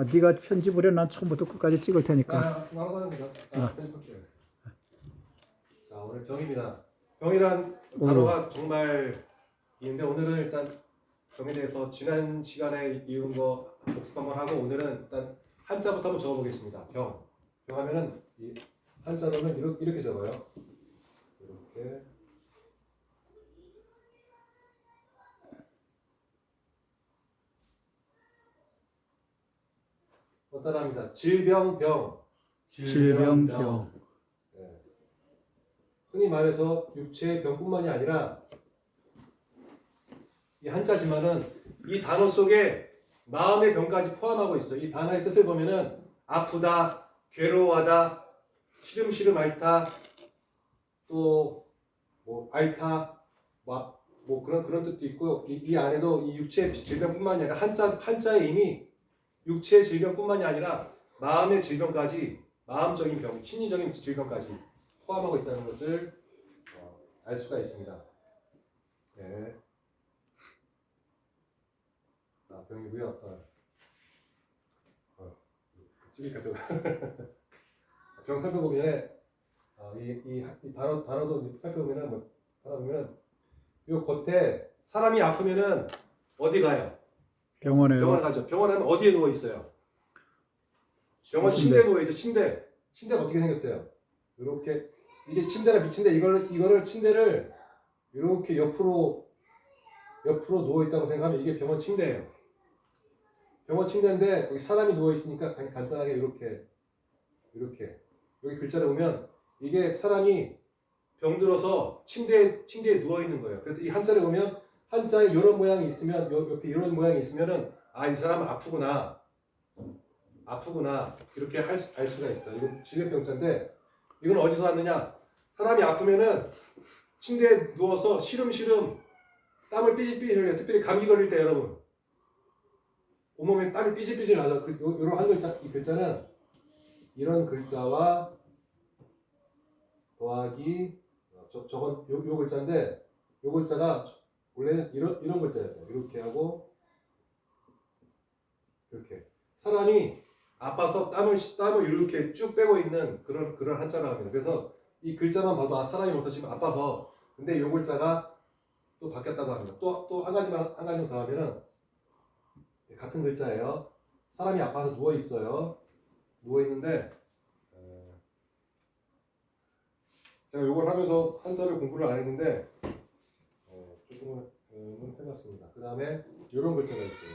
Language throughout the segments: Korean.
네가 편집을 해. 난 처음부터 끝까지 찍을 테니까. 말하자면 편집할게요. 자, 오늘 병입니다. 병이란 단어가 정말 있는데 오늘은 일단 병에 대해서 지난 시간에 이은 거 복습 한번 하고 오늘은 일단 한자부터 한번 적어보겠습니다. 병. 병 하면은 이 한자로는 이렇게 적어요. 이렇게. 따라합니다. 질병병. 질병병. 네. 흔히 말해서 육체의 병뿐만이 아니라 이 한자지만은 이 단어 속에 마음의 병까지 포함하고 있어요. 이 단어의 뜻을 보면은 아프다, 괴로워하다, 시름시름 앓다, 또 뭐 앓다, 뭐 그런 뜻도 있고 이 안에도 이 육체의 질병뿐만이 아니라 한자에 이미 육체의 질병뿐만이 아니라 마음의 질병까지 마음적인 병, 심리적인 질병까지 포함하고 있다는 것을 알 수가 있습니다. 네. 병이고요. 찌니까 좀 병 살펴보기 전에 이 단어도 살펴보면은 요 겉에 사람이 아프면은 어디 가요? 병원에요. 병원 가죠. 병원 하면 어디에 누워 있어요? 병원 침대에 누워 있죠. 침대가 어떻게 생겼어요? 이렇게 이게 침대가 밑인데 이거를 침대를 이렇게 옆으로 누워 있다고 생각하면 이게 병원 침대예요. 병원 침대인데 여기 사람이 누워 있으니까 간단하게 이렇게 여기 글자를 보면 이게 사람이 병들어서 침대에 누워 있는 거예요. 그래서 이 한자를 보면 한자에 이런 모양이 있으면 옆에 이런 모양이 있으면은 이 사람은 아프구나 이렇게 알 수가 있어요. 이건 질병자인데 이건 어디서 왔느냐? 사람이 아프면은 침대에 누워서 시름시름 땀을 삐질삐질 흘려요. 특별히 감기 걸릴 때 여러분 온몸에 땀이 삐질삐질 나죠. 요런 한 글자, 이 글자는 이런 글자와 더하기 저건 요 글자인데 요 글자가 원래는 이런 글자였어요. 이렇게 하고 이렇게 사람이 아파서 땀을 이렇게 쭉 빼고 있는 그런 한자라고 합니다. 그래서 이 글자만 봐도 사람이 벌써 지금 아파서 근데 요 글자가 또 바뀌었다고 합니다. 또 한 가지만 더 하면은 같은 글자예요. 사람이 아파서 누워 있어요. 누워 있는데 제가 요걸 하면서 한자를 공부를 안 했는데 조금은 해봤습니다. 그 다음에 이런 글자가 있어요.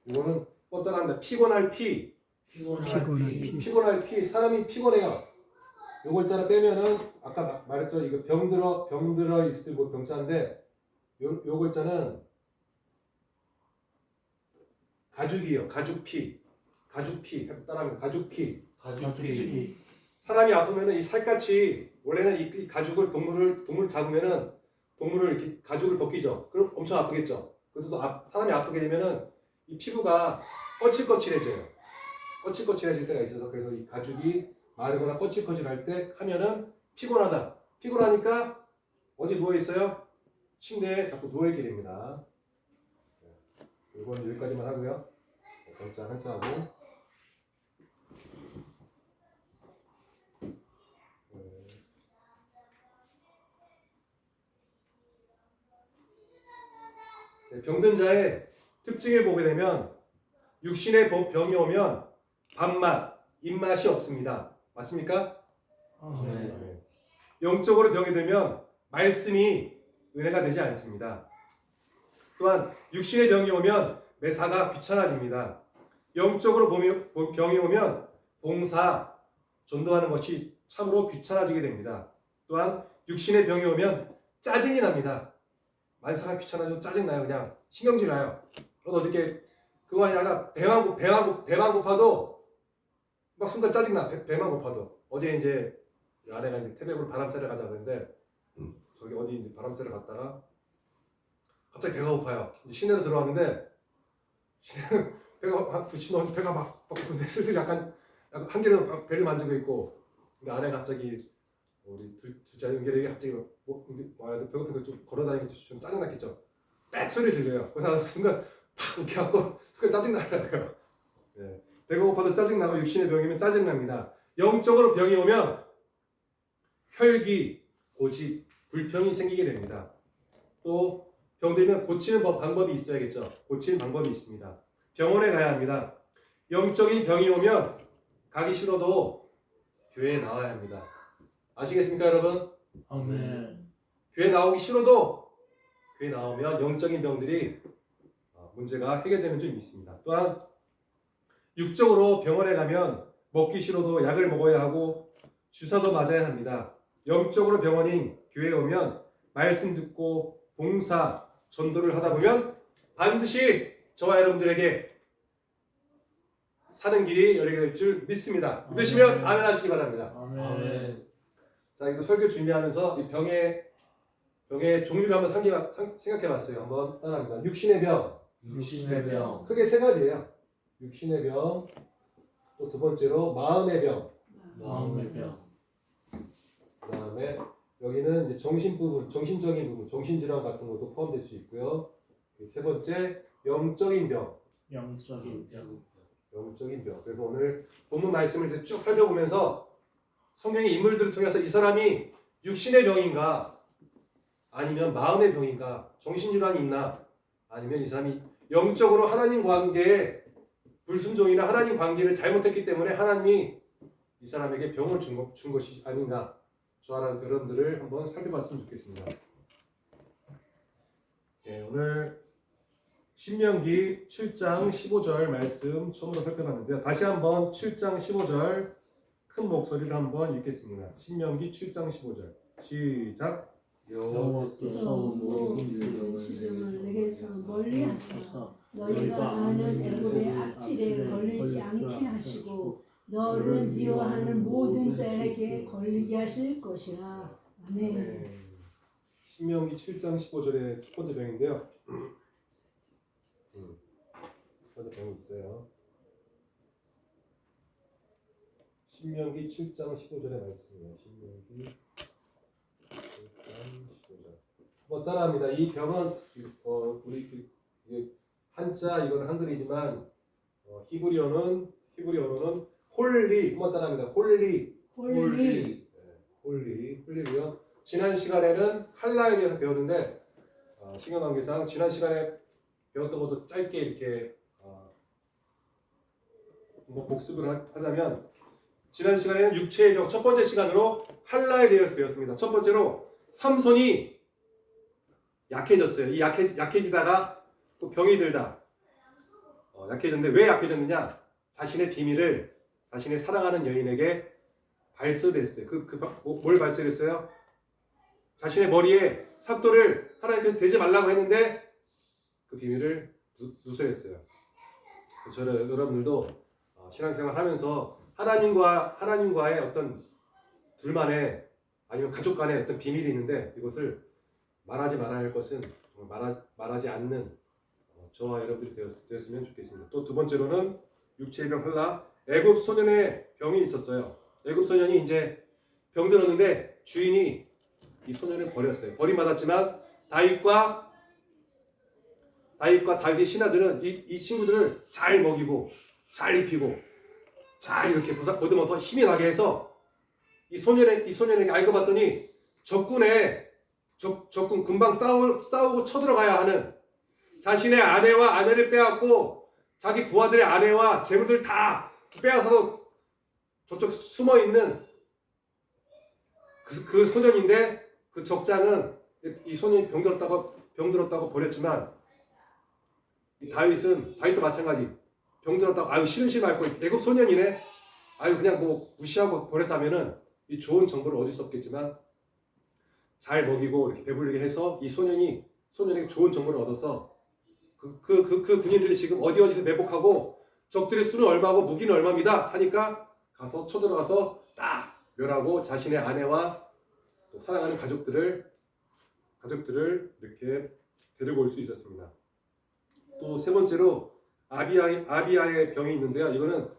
이거는 따라합니다. 피곤할 피. 피곤할 피. 사람이 피곤해요. 요 글자를 빼면은 아까 말했죠. 이거 병들어 있을 뭐 병자인데 요 글자는 가죽이에요. 가죽피. 따라합니다. 가죽피. 사람이 아프면은 이 살갗이 원래는 이 가죽을 동물 잡으면은 동물을 이렇게 가죽을 벗기죠. 그럼 엄청 아프겠죠. 그래도 사람이 아프게 되면은 이 피부가 거칠거칠해져요. 거칠거칠해질 때가 있어서 그래서 이 가죽이 마르거나 거칠거칠할 때 하면은 피곤하다. 피곤하니까 어디 누워 있어요? 침대에 자꾸 누워 있게 됩니다. 이건 여기까지만 하고요. 글자 한자하고. 병든 자의 특징을 보게 되면 육신의 병이 오면 밥맛, 입맛이 없습니다. 맞습니까? 네. 영적으로 병이 들면 말씀이 은혜가 되지 않습니다. 또한 육신의 병이 오면 매사가 귀찮아집니다. 영적으로 병이 오면 봉사, 전도하는 것이 참으로 귀찮아지게 됩니다. 또한 육신의 병이 오면 짜증이 납니다. 만사가 귀찮아지면 짜증나요. 그냥 신경질 나요. 그래서 어저께 그거 아니라 배만 고파도 막 순간 짜증나. 배만 고파도. 어제 이제 아내가 이제 태백으로 바람 쐬러 가자 그랬는데 저기 어디 이제 바람 쐬러 갔다가 갑자기 배가 고파요. 이제 시내로 들어왔는데 배가 막 근데 슬슬 약간 한 개로 배를 만지고 있고 근데 아내가 갑자기 우리 둘째 은결이가 갑자기 배고픈데 좀 걸어다니고 좀 짜증났겠죠. 빽 소리를 들려요. 그래서 순간 이렇게 하고 짜증 나더라고요. 네. 배가 고파도 짜증 나고 육신의 병이면 짜증 납니다. 영적으로 병이 오면 혈기, 고집, 불평이 생기게 됩니다. 또 병들면 고치는 방법이 있어야겠죠. 고치는 방법이 있습니다. 병원에 가야 합니다. 영적인 병이 오면 가기 싫어도 교회에 나와야 합니다. 아시겠습니까, 여러분? 아멘. 교회 나오기 싫어도 교회 나오면 영적인 병들이 문제가 해결되는 점이 있습니다. 또한 육적으로 병원에 가면 먹기 싫어도 약을 먹어야 하고 주사도 맞아야 합니다. 영적으로 병원인 교회에 오면 말씀 듣고 봉사, 전도를 하다 보면 반드시 저와 여러분들에게 사는 길이 열리게 될 줄 믿습니다. 믿으시면 아멘 하시기 바랍니다. 아멘. 자, 이거 설교 준비하면서 이 병의 종류를 한번 생각해 봤어요. 한번 따라합니다. 육신의 병. 육신의 병. 크게 세 가지예요. 육신의 병. 또 두 번째로 마음의 병. 마음의 병. 그다음에 여기는 이제 정신 부분, 정신적인 부분, 정신질환 같은 것도 포함될 수 있고요. 세 번째 영적인 병. 영적인 병. 영적인 병. 그래서 오늘 본문 말씀을 이제 쭉 살펴보면서 성경의 인물들을 통해서 이 사람이 육신의 병인가 아니면 마음의 병인가 정신질환이 있나 아니면 이 사람이 영적으로 하나님 관계에 불순종이나 하나님 관계를 잘못했기 때문에 하나님이 이 사람에게 병을 준 것이 아닌가 저와 여러분들을 한번 살펴봤으면 좋겠습니다. 네, 오늘 신명기 7장 15절 말씀 처음으로 살펴봤는데요. 다시 한번 7장 15절 큰 목소리로 한번 읽겠습니다. 신명기 7장 15절 시작. 여호와께서 모든 시름을 내게서 멀리하사 너희가 아는 애굽의 악질에 걸리지 않게 하시고 너를 미워하는 모든 자에게 걸리게 하실 것이라. 아멘. 네. 신명기 7장 15절의 첫 번째 병인데요. 첫 번째 병이 있어요. 신명기 7장 15절의 말씀이에요. 신명기 7장 15절. 뭐 따라합니다. 이 병은 우리 한자 이거는 한글이지만 히브리어는 홀리 한번 따라합니다. 홀리. 홀리고요. 지난 시간에는 할라에 대해서 배웠는데 시간 관계상 지난 시간에 배웠던 것도 짧게 이렇게 뭐 복습을 하자면 지난 시간에는 육체의 병 첫 번째 시간으로 할라에 대해서 배웠습니다. 첫 번째로 삼손이 약해졌어요. 이 약해지다가 또 병이 들다 약해졌는데 왜 약해졌느냐? 자신의 비밀을 자신의 사랑하는 여인에게 발설했어요. 뭘 발설했어요? 자신의 머리에 삭도를 하나님께서 대지 말라고 했는데 그 비밀을 누설했어요. 저는 여러분들도 신앙생활 하면서 하나님과의 어떤 둘만의 아니면 가족 간의 어떤 비밀이 있는데 이것을 말하지 말아야 할 것은 말하지 않는 저와 여러분들이 되었으면 좋겠습니다. 또 두 번째로는 육체의 병 할라 애굽 소년의 병이 있었어요. 애굽 소년이 이제 병들었는데 주인이 이 소년을 버렸어요. 버림받았지만 다윗과 다윗의 신하들은 이 친구들을 잘 먹이고 잘 입히고 잘 이렇게 보듬어서 힘이 나게 해서 이 소년에게 알고 봤더니 적군 금방 싸우고 쳐들어가야 하는 자신의 아내와 아내를 빼앗고 자기 부하들의 아내와 재물들 다 빼앗아서 저쪽 숨어 있는 그 소년인데 그 적장은 이 소년이 병들었다고 버렸지만 다윗도 마찬가지 병들었다고 아유 싫은 앓고 애굽 소년이네 아유 그냥 뭐 무시하고 버렸다면은 이 좋은 정보를 얻을 수 없겠지만 잘 먹이고 이렇게 배불리게 해서 이 소년에게 좋은 정보를 얻어서 그 군인들이 지금 어디서 매복하고 적들의 수는 얼마고 무기는 얼마입니다 하니까 가서 쳐들어가서 딱 멸하고 자신의 아내와 또 사랑하는 가족들을 이렇게 데리고 올 수 있었습니다. 또 세 번째로 아비야의 병이 있는데요. 이거는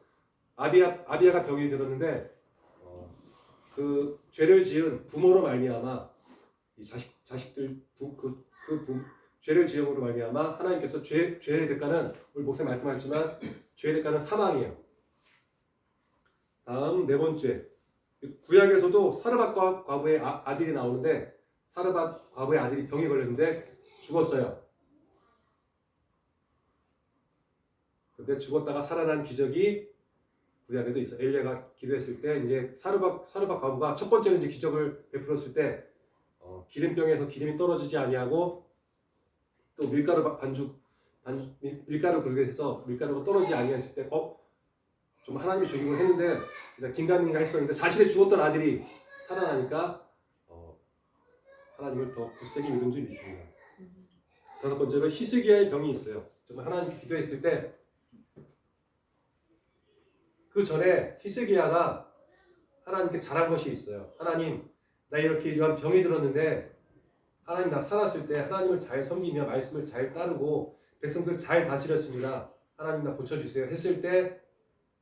아비야가 병이 들었는데 그 죄를 지은 부모로 말미암아 이 자식들 죄를 지음으로 말미암아 하나님께서 죄의 대가는 오늘 목사님 말씀하셨지만 죄의 대가는 사망이에요. 다음 네 번째, 구약에서도 사르밧 과부의 아들이 나오는데 사르밧 과부의 아들이 병이 걸렸는데 죽었어요. 근데 죽었다가 살아난 기적이 구약에도 있어. 엘리야가 기도했을 때 이제 사르밧 과부가 첫 번째는 이제 기적을 베풀었을 때 기름병에서 기름이 떨어지지 아니하고 또 밀가루 밀가루 그릇에 해서 밀가루가 떨어지지 아니했을 때 좀 하나님이 주기를 했는데 긴가민가 했었는데 자신의 죽었던 아들이 살아나니까 하나님을 더 굳세게 믿은 줄 믿습니다. 다섯 번째로 히스기야의 병이 있어요. 정말 하나님께 기도했을 때 그 전에 히스기야가 하나님께 잘한 것이 있어요. 하나님, 나 이렇게 이러한 병이 들었는데 하나님 나 살았을 때 하나님을 잘 섬기며 말씀을 잘 따르고 백성들 잘 다스렸습니다. 하나님 나 고쳐주세요 했을 때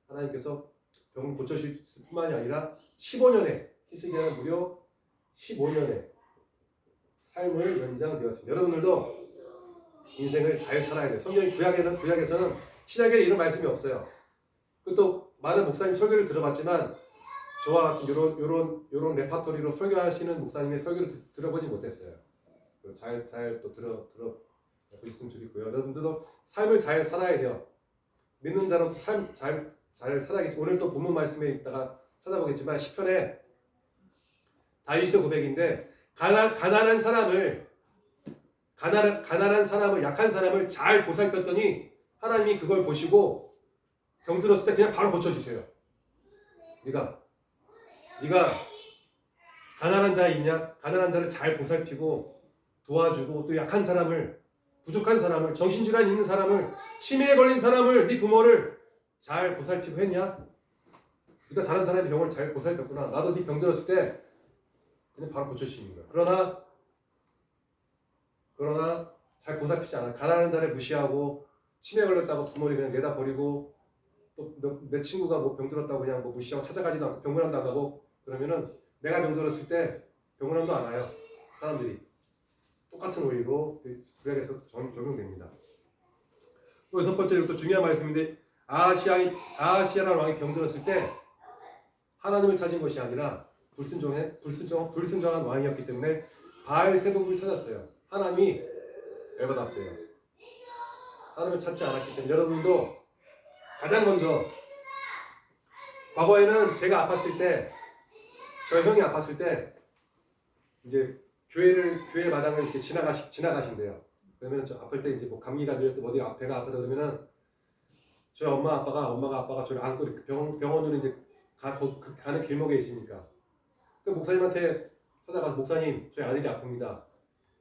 하나님께서 병을 고쳐주실 뿐만이 아니라 15년에 히스기야는 무려 15년에 삶을 연장되었습니다. 여러분들도 인생을 잘 살아야 돼요. 성경 구약에서는 신약에 이런 말씀이 없어요. 또 많은 목사님 설교를 들어봤지만 저와 같은 요런 레파토리로 설교하시는 목사님의 설교를 들어보지 못했어요. 잘 또 들어보셨으면 좋겠고요. 여러분들도 삶을 잘 살아야 돼요. 믿는 자로도 삶 잘 살아야겠죠. 오늘 또 본문 말씀에 있다가 찾아보겠지만 시편에 다윗의 고백인데 가난한 사람을 약한 사람을 잘 보살폈더니 하나님이 그걸 보시고 병들었을 때 그냥 바로 고쳐주세요. 네가 가난한 자 있냐? 가난한 자를 잘 보살피고 도와주고 또 약한 사람을 부족한 사람을 정신질환 있는 사람을 치매에 걸린 사람을 네 부모를 잘 보살피고 했냐? 네가 다른 사람의 병을 잘 보살폈구나. 나도 네 병들었을 때 그냥 바로 고쳐주시는 거야. 그러나 잘 보살피지 않아. 가난한 자를 무시하고 치매 걸렸다고 부모를 그냥 내다 버리고 또 내 친구가 뭐 병들었다고 그냥 뭐 무시하고 찾아가지도 않고 병문안도 안 가고 그러면은 내가 병들었을 때 병문안도 안 와요. 사람들이 똑같은 원리로 구약에서 적용됩니다. 또 여섯 번째로 또 중요한 말씀인데 아하시아라는 왕이 병들었을 때 하나님을 찾은 것이 아니라 불순종한 왕이었기 때문에 바알세복을 찾았어요. 하나님이 열받았어요. 하나님을 찾지 않았기 때문에 여러분도 가장 먼저 과거에는 제가 아팠을 때 저희 형이 아팠을 때 이제 교회 마당을 이렇게 지나가신대요. 그러면 저 아플 때 이제 뭐 감기가 들렸고 어디 배가 아프다 그러면은 저희 엄마가 아빠가 저를 안고 이렇게 병원으로 이제 가는 길목에 있으니까 그 목사님한테 찾아가서 목사님 저희 아들이 아픕니다.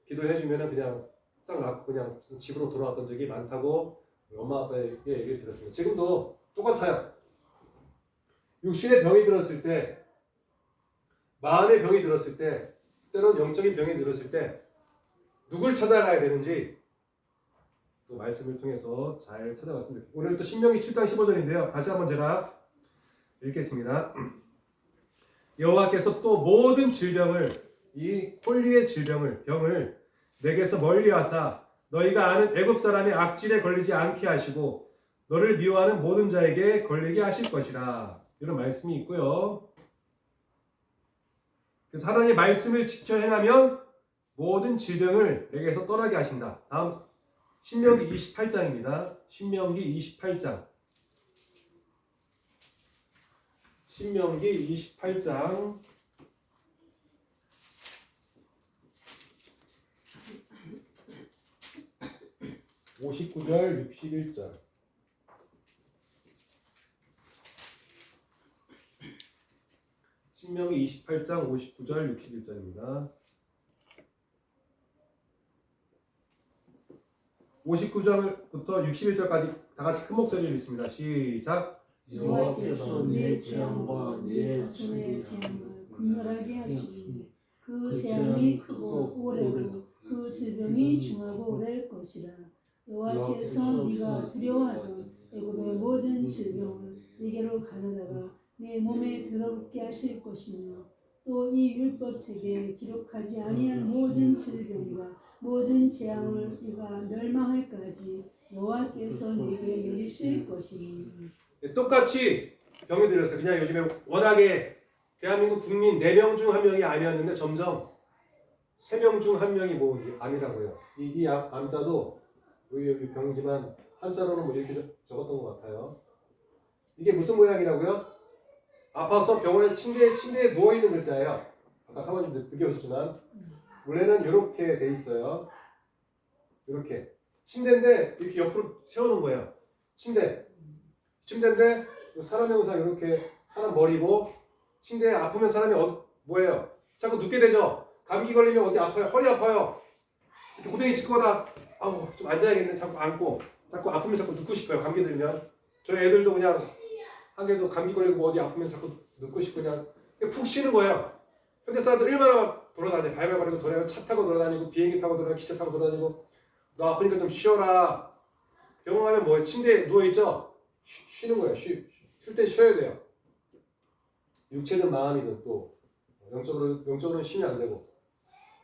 기도해주면은 그냥 싹 낫고 그냥 집으로 돌아왔던 적이 많다고 엄마 아빠에게 얘기를 들었습니다. 지금도 똑같아요. 육신의 병이 들었을 때, 마음의 병이 들었을 때, 때론 영적인 병이 들었을 때 누굴 찾아가야 되는지 또 말씀을 통해서 잘 찾아봤습니다. 오늘 또 신명기 7장 15절인데요. 다시 한번 제가 읽겠습니다. 여호와께서 또 모든 질병을 이 홀리의 병을 내게서 멀리 하사 너희가 아는 애굽 사람의 악질에 걸리지 않게 하시고 너를 미워하는 모든 자에게 걸리게 하실 것이라. 이런 말씀이 있고요. 그래서 하나님의 말씀을 지켜 행하면 모든 질병을 내게서 떠나게 하신다. 다음 신명기 28장입니다. 신명기 28장 59절 61절 신명기 28장 59절 61절입니다. 59절부터 61절까지 다 같이 큰 목소리로 읽습니다. 시작. 여호와께서 내 재앙과 내 자손의 재앙을 극렬하게 하시니 그 재앙이 크고 오래고 그 질병이 중하고 오래일 것이라. 여호와께서 네가 두려워하던 애굽의 모든 질병을 네게로 가져다가 내 몸에 들어붙게 하실 것이며 또 이 율법책에 기록하지 아니한 모든 질병과 모든 재앙을 네가 멸망할까지 여호와께서 네게 내리실 것이니. 똑같이 병이 들었어요. 그냥 요즘에 워낙에 대한민국 국민 4명 중 1명이 암이었는데 점점 3명 중 1명이 뭐 암이라고요. 이 암자도 여기 병이지만 한자로는 뭐 이렇게 적었던 것 같아요. 이게 무슨 모양이라고요? 아파서 병원에 침대에 누워있는 글자예요. 아까 사모님 늦게 오셨지만 원래는 이렇게 돼 있어요. 이렇게 침대인데 이렇게 옆으로 세우는 거예요. 침대인데 사람 형상 이렇게 사람 머리고 침대에 아프면 사람이 뭐예요? 자꾸 눕게 되죠. 감기 걸리면 어디 아파요? 허리 아파요. 이렇게 고데기 짚거나 아우 좀 앉아야겠네. 자꾸 앉고 자꾸 아프면 자꾸 눕고 싶어요. 감기 들면 저희 애들도 그냥 한 개도 감기 걸리고 어디 아프면 자꾸 눕고 싶고 그냥 푹 쉬는 거예요. 현대 사람들 얼마나 돌아다녀 발발거리고 돌아다니고 차 타고 돌아다니고 비행기 타고 돌아다니고 기차 타고 돌아다니고 너 아프니까 좀 쉬어라. 병원 가면 뭐예요? 침대에 누워있죠? 쉬는 거예요. 쉴 때 쉬어야 돼요. 육체든 마음이든 또 영적으로는 쉬면 안 되고.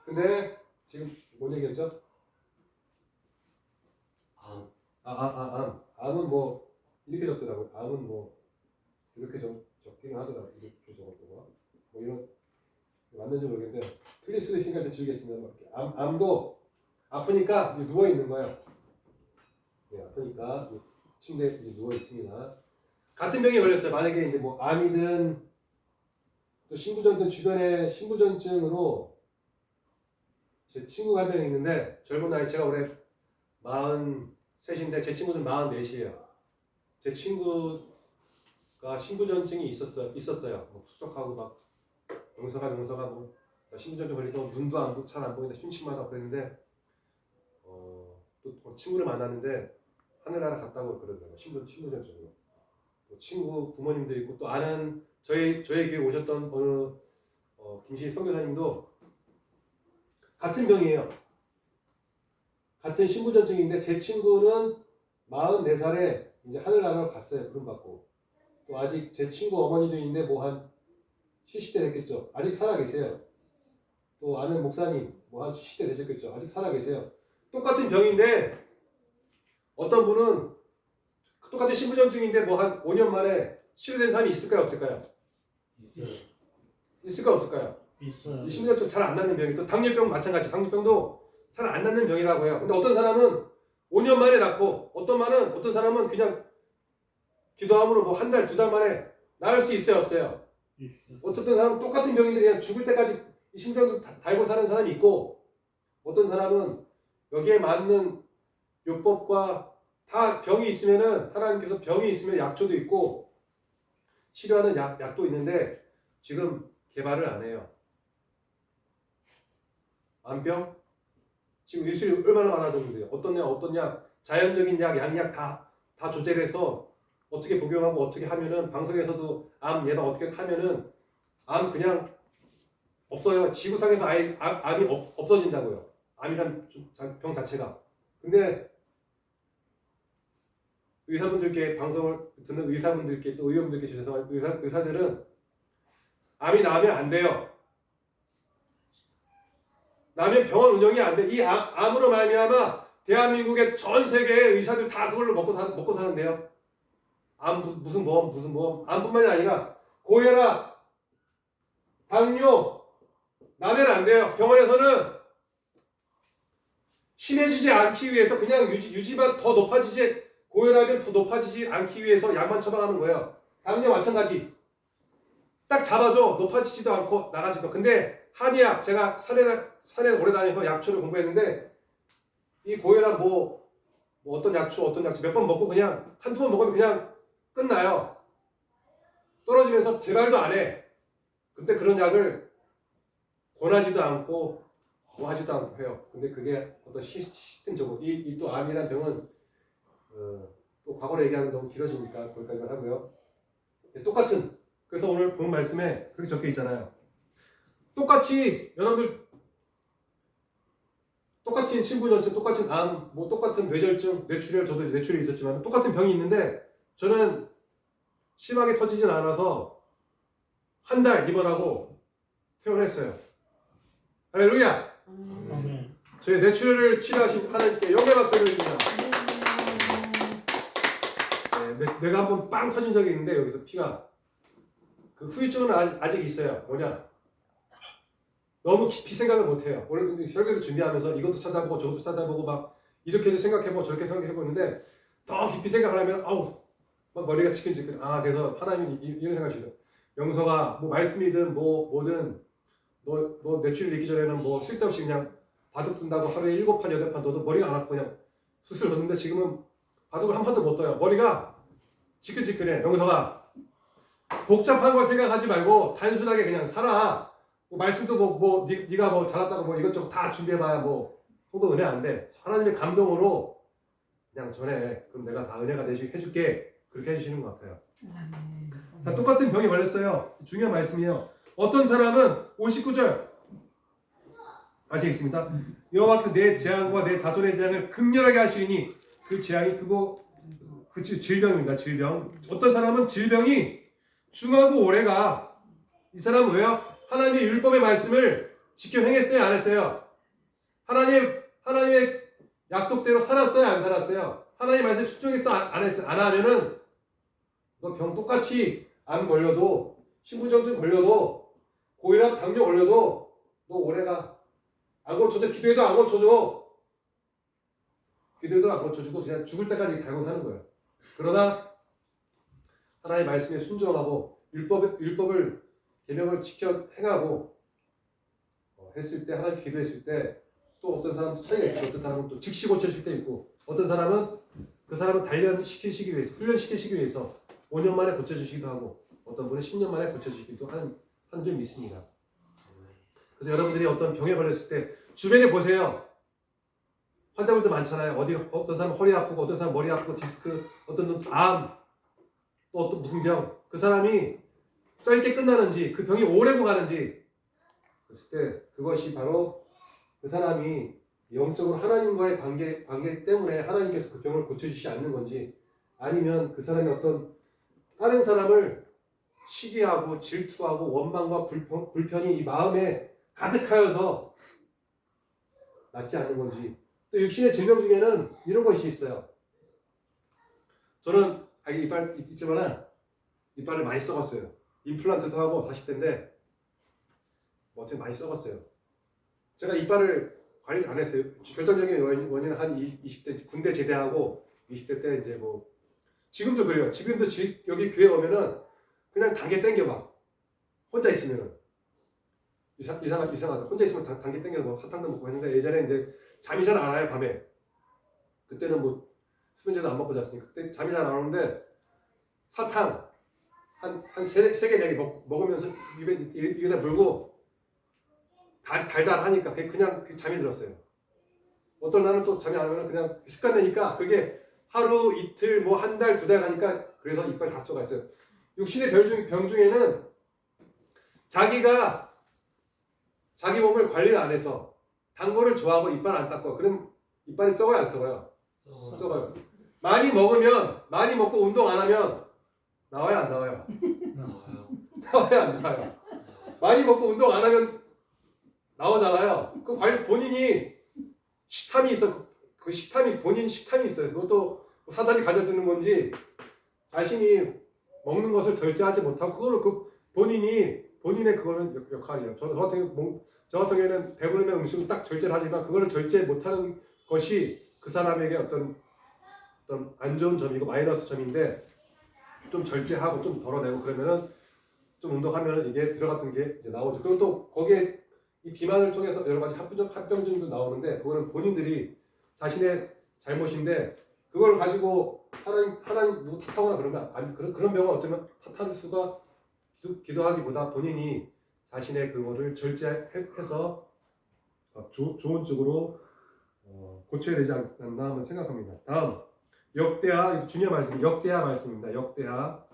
근데 지금 뭔 얘기했죠? 암은 뭐 이렇게 적더라고요. 암은 뭐 이렇게 적기는 하더라고요. 이렇게 적었던 거. 뭐 이런 맞는지 모르겠는데 틀릴 수도 있으니까 주의겠습니다. 암도 아프니까 누워 있는 거예요. 네, 아프니까 침대에 누워 있습니다. 같은 병에 걸렸어요. 만약에 이제 뭐 암이든 또 신부전증 주변에 신부전증으로 제 친구가 한 명 있는데 젊은 나이 제가 올해 43인데 제 친구는 44이에요. 제 친구가 신부전증이 있었어요. 뭐 투석하고 막 명서가 뭐 신부전증 걸리면 눈도 잘 안 보인다 심심하다 그랬는데 또 친구를 만났는데 하늘나라 갔다고 그러더라고요. 신부전증으로. 또 친구 부모님도 있고 또 아는 저희 교회 오셨던 어느 김신희 선교사님도 같은 병이에요. 같은 신부전증인데 제 친구는 44살에 이제 하늘나라로 갔어요. 부름받고. 또 아직 제 친구 어머니도 있는데 뭐 한 70대 됐겠죠. 아직 살아계세요. 또 아는 목사님 뭐 한 70대 되셨겠죠. 아직 살아계세요. 똑같은 병인데 어떤 분은 똑같은 신부전증인데 뭐 한 5년 만에 치료된 사람이 있을까요? 없을까요? 있어요. 있을까요? 없을까요? 있어요. 이 신부전증 잘 안 낫는 병이 또 당뇨병 마찬가지. 당뇨병도 잘 안 낫는 병이라고 해요. 근데 어떤 사람은 5년 만에 낫고 어떤 사람은 그냥 기도함으로 뭐 한 달, 2달 만에 나을 수 있어요? 없어요? 있어요. 어쨌든 사람은 똑같은 병인데 그냥 죽을 때까지 이 심장도 달고 사는 사람이 있고 어떤 사람은 여기에 맞는 요법과 다 병이 있으면은 하나님께서 병이 있으면 약초도 있고 치료하는 약도 있는데 지금 개발을 안 해요. 암병? 지금 일술이 얼마나 많아졌는데요. 어떤 약, 자연적인 약, 양약 다 조절해서 어떻게 복용하고 어떻게 하면은 방송에서도 암 예방 어떻게 하면은 암 그냥 없어요. 지구상에서 아예 암이 없어진다고요. 암이란 병 자체가. 근데 의사분들께 방송을 듣는 의사분들께 또 의원분들께 죄송한 의사들은 암이 나으면 안 돼요. 나면 병원 운영이 안 돼. 이 암으로 말미암아 대한민국의 전 세계의 의사들 다 그걸로 먹고 사는데요. 암 무슨 보험 암뿐만이 아니라 고혈압, 당뇨 나면 안 돼요. 병원에서는 심해지지 않기 위해서 그냥 유지만 더 높아지지 고혈압이 더 높아지지 않기 위해서 약만 처방하는 거예요. 당뇨 마찬가지. 딱 잡아줘. 높아지지도 않고 나가지도. 근데 한의학 제가 산에 오래 다녀서 약초를 공부했는데 이 고혈압 뭐 어떤 약초 몇 번 먹고 그냥 한두 번 먹으면 그냥 끝나요. 떨어지면서 재발도 안 해. 근데 그런 약을 권하지도 않고 뭐 하지도 않고 해요. 근데 그게 어떤 시스템적으로 이 또 암이라는 병은 또 과거로 얘기하면 너무 길어지니까 거기까지만 하고요. 똑같은 그래서 오늘 본 말씀에 그렇게 적혀 있잖아요. 똑같이 여러분들 똑같은 신부전증, 똑같은 암, 뭐 똑같은 뇌절증, 뇌출혈 저도 뇌출혈이 있었지만 똑같은 병이 있는데 저는 심하게 터지진 않아서 한 달 입원하고 퇴원했어요. 할렐루야. 아멘. 저희 뇌출혈을 치료하신 하나님께 영광의 박수를 드립니다. 뇌가 한번 빵 터진 적이 있는데 여기서 피가 그 후유증은 아직 있어요. 뭐냐? 너무 깊이 생각을 못해요. 오늘 설교를 준비하면서 이것도 찾아보고 저것도 찾아보고 막 이렇게도 생각해보고 저렇게 생각해보고 있는데 더 깊이 생각하려면 아우 막 머리가 지끈지끈. 아 그래서 하나님이 이런 생각이시죠. 영서가 뭐 말씀이든 뭐든 너 뇌출혈 있기 전에는 뭐 쓸데없이 그냥 바둑 둔다고 하루에 7판 8판 너도 머리가 안 아프고 그냥 수술 뒀는데 지금은 바둑을 한 판도 못 떠요. 머리가 지끈지끈해. 영서가 복잡한 걸 생각하지 말고 단순하게 그냥 살아. 뭐 말씀도 네가 뭐 잘났다고 뭐 이것저것 다 준비해봐야 뭐 성도 은혜 안 돼. 하나님의 감동으로 그냥 전해. 그럼 내가 다 은혜가 해줄게. 그렇게 해주시는 것 같아요. 자, 똑같은 병에 걸렸어요. 중요한 말씀이에요. 어떤 사람은 59절 아시겠습니까? 여호와께서 내 재앙과 내 자손의 재앙을 극렬하게 하시니 그 재앙이 그 질병입니다. 질병. 어떤 사람은 질병이 중하고 오래가. 이 사람은 왜요? 하나님의 율법의 말씀을 지켜 행했어요? 안 했어요? 하나님의 약속대로 살았어요? 안 살았어요? 하나님의 말씀에 순종했어? 안 했어요? 안 하면은 너 병 똑같이 암 걸려도 신부전증 걸려도 고혈압 당뇨 걸려도 너 오래가. 안 고쳐줘. 기도해도 안 고쳐줘. 기도해도 안 고쳐주고 그냥 죽을 때까지 달고 사는 거예요. 그러나 하나님의 말씀에 순종하고 율법을 계명을 지켜 행하고 했을 때 하나님 기도했을 때 또 어떤 사람은 차이가 있고 어떤 사람은 또 즉시 고쳐질 때 있고 어떤 사람은 그 사람을 단련시키시기 위해서 훈련시키시기 위해서 5년 만에 고쳐주시기도 하고 어떤 분은 10년 만에 고쳐주시기도 하는 점이 있습니다. 근데 여러분들이 어떤 병에 걸렸을 때 주변에 보세요. 환자분들 많잖아요. 어떤 사람은 허리 아프고 어떤 사람은 머리 아프고 디스크 어떤 분 암 또 어떤 무슨 병 그 사람이 짧게 끝나는지 그 병이 오래 가는지 그랬을 때 그것이 바로 그 사람이 영적으로 하나님과의 관계 때문에 하나님께서 그 병을 고쳐주시지 않는 건지 아니면 그 사람이 어떤 다른 사람을 시기하고 질투하고 원망과 불편이 이 마음에 가득하여서 낫지 않는 건지. 또 육신의 질병 중에는 이런 것이 있어요. 저는 이빨 있지만 이빨을 많이 썩었어요. 임플란트도 하고 40대인데 어쨌든 많이 썩었어요. 제가 이빨을 관리를 안 했어요. 결정적인 원인은 한 20대 군대 제대하고 20대 때 이제 뭐 지금도 그래요. 지금도 여기 교회 오면은 그냥 단계 땡겨 막 혼자 있으면은 이상하다. 혼자 있으면 단계 땡겨서 뭐 사탕도 먹고 했는데 예전에 이제 잠이 잘 안 와요 밤에. 그때는 뭐 수면제도 안 먹고 잤으니까 그때 잠이 잘 안 오는데 사탕 한 3개 4개 먹으면서 입에다 물고 달달하니까 그냥 잠이 들었어요. 어떤 날은 또 잠이 안 오면 그냥 습관되니까 그게 하루 이틀 뭐 한 달 2달 가니까 그래서 이빨 다 썩었어요. 육신의 병 중에는 자기가 자기 몸을 관리를 안 해서 단 거를 좋아하고 이빨 안 닦고 그럼 이빨이 썩어요 안 썩어요? 썩어요. 많이 먹고 운동 안 하면 나와요 안 나와요? 나와요 안 나와요? 많이 먹고 운동 안 하면 나오잖아요. 그 본인이 식탐이 있어. 본인 식탐이 있어요. 그것도 사단이 가져두는 건지 자신이 먹는 것을 절제하지 못하고 그거를 본인의 그거는 역할이에요. 저 같은 경우에는 배부르면 음식을 딱 절제를 하지만 그거를 절제 못하는 것이 그 사람에게 어떤 안 좋은 점이고 마이너스 점인데 좀 절제하고 좀 덜어내고 그러면은 좀 운동하면은 이게 들어갔던 게 이제 나오죠. 그리고 또 거기에 이 비만을 통해서 여러 가지 합병증도 나오는데 그거는 본인들이 자신의 잘못인데 그걸 가지고 하나님 누구 탓하거나 그러면 그런 병은 어쩌면 탓할 수가 기도하기보다 본인이 자신의 그거를 절제해서 좋은 쪽으로 고쳐야 되지 않나 하면 생각합니다. 다음 역대하 중요한 말씀 역대하 말씀입니다. 역대하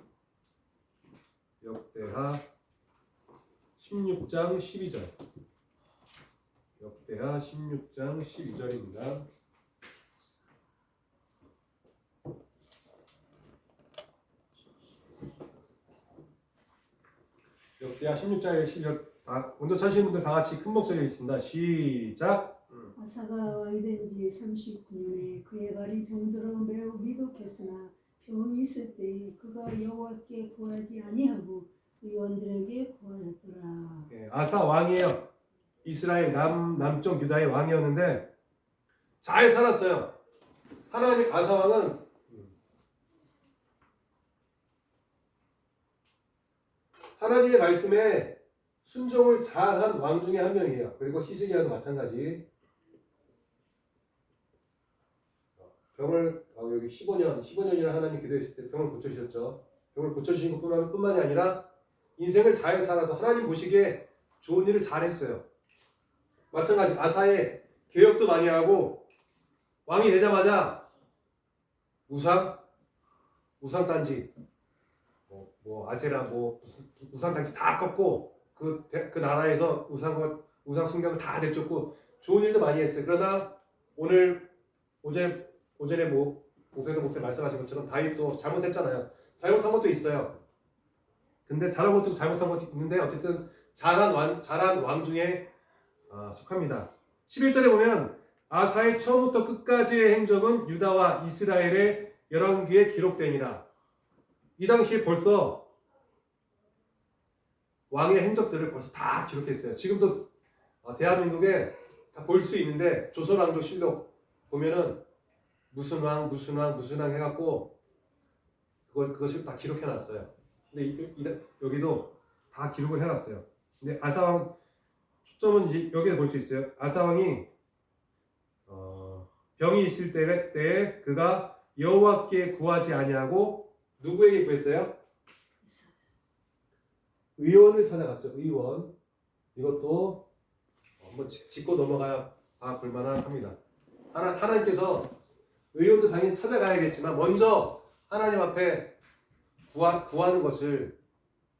16장 12절 역대하 16장 12절입니다. 역대하 16장의 12절 먼저 찾으시는 분들 다 같이 큰 목소리로 읽습니다. 시작. 아사가 왕이 된 지 39년에 그의 발이 병들어 매우 위독했으나 병이 있을 때 그가 여호와께 구하지 아니하고 의원들에게 구하였더라. 예, 아사 왕이에요. 이스라엘 남쪽 유다의 왕이었는데 잘 살았어요. 하나님 아사 왕은 하나님의 말씀에 순종을 잘한 왕 중에 한 명이에요. 그리고 히스기야도 마찬가지. 병을 여기 15년이나 하나님 기도했을 때 병을 고쳐주셨죠. 병을 고쳐주신 것뿐만이 아니라 인생을 잘 살아서 하나님 보시기에 좋은 일을 잘했어요. 마찬가지 아사의 개혁도 많이 하고 왕이 되자마자 우상단지 뭐 아세라 우상단지 다 꺾고 그 나라에서 우상 숭배를 다 내쫓고 좋은 일도 많이 했어요. 그러나 오전에 오세도 목사님 말씀하신 것처럼 다윗도 잘못했잖아요. 잘못한 것도 있어요. 근데 잘한 것도 있는데 어쨌든 잘한 왕 중에 속합니다. 11절에 보면 아사의 처음부터 끝까지의 행적은 유다와 이스라엘의 열왕기에 기록되니라. 이 당시에 벌써 왕의 행적들을 벌써 다 기록했어요. 지금도 대한민국에 다 볼 수 있는데 조선왕조 실록 보면은 무슨 왕 해갖고 그것을 다 기록해놨어요. 근데 여기도 다 기록을 해놨어요. 근데 아사왕 초점은 이제 여기에 볼 수 있어요. 아사왕이 병이 있을 때에 그가 여호와께 구하지 아니하고 누구에게 구했어요? 의원을 찾아갔죠. 의원. 이것도 한번 짚고 넘어가야 볼만합니다. 하나님께서 의원도 당연히 찾아가야겠지만 먼저 하나님 앞에 구하는 것을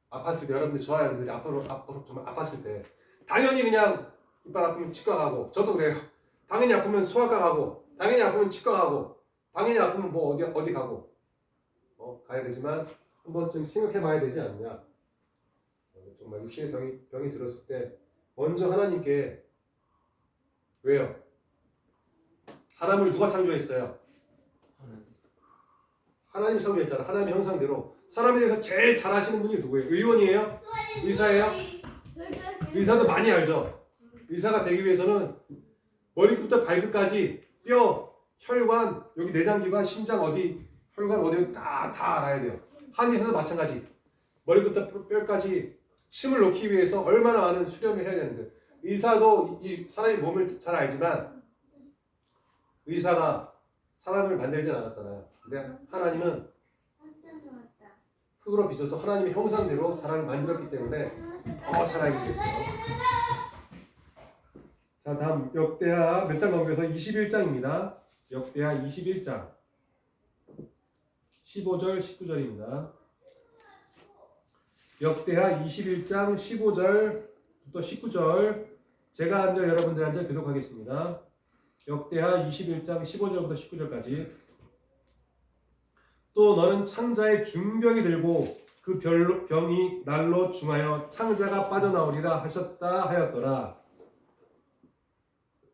아팠을 때 여러분들 저와 여러분들이 앞으로 정말 아팠을 때 당연히 그냥 이빨 아프면 치과 가고 저도 그래요. 당연히 아프면 소아과 가고 당연히 아프면 치과 가고 당연히 아프면 뭐 어디 가고 가야 되지만 한 번쯤 생각해 봐야 되지 않느냐. 정말 육신의 병이 들었을 때 먼저 하나님께 왜요? 사람을 누가 창조했어요? 하나님 창조했잖아. 하나님의 형상대로 사람에 대해서 제일 잘하시는 분이 누구예요? 의원이에요? 의사예요? 의사도 많이 알죠? 의사가 되기 위해서는 머리부터 발끝까지 뼈, 혈관, 여기 내장기관, 심장 어디, 혈관 어디 다 알아야 돼요. 한의사도 마찬가지. 머리부터 뼈까지 침을 놓기 위해서 얼마나 많은 수련을 해야 되는데 의사도 이 사람의 몸을 잘 알지만 의사가 사람을 만들진 않았잖아요. 근데 하나님은 흙으로 빚어서 하나님의 형상대로 사람을 만들었기 때문에 더 잘 알고 계세요. 자, 다음 역대하 몇 장 넘겨서 21장입니다. 역대하 21장 15절 19절입니다. 역대하 21장 15절부터 19절 제가 한 절 여러분들 한 절 교독하겠습니다. 역대하 21장 15절부터 19절까지. 또 너는 창자의 중병이 들고 그 병이 날로 중하여 창자가 빠져나오리라 하셨다 하였더라.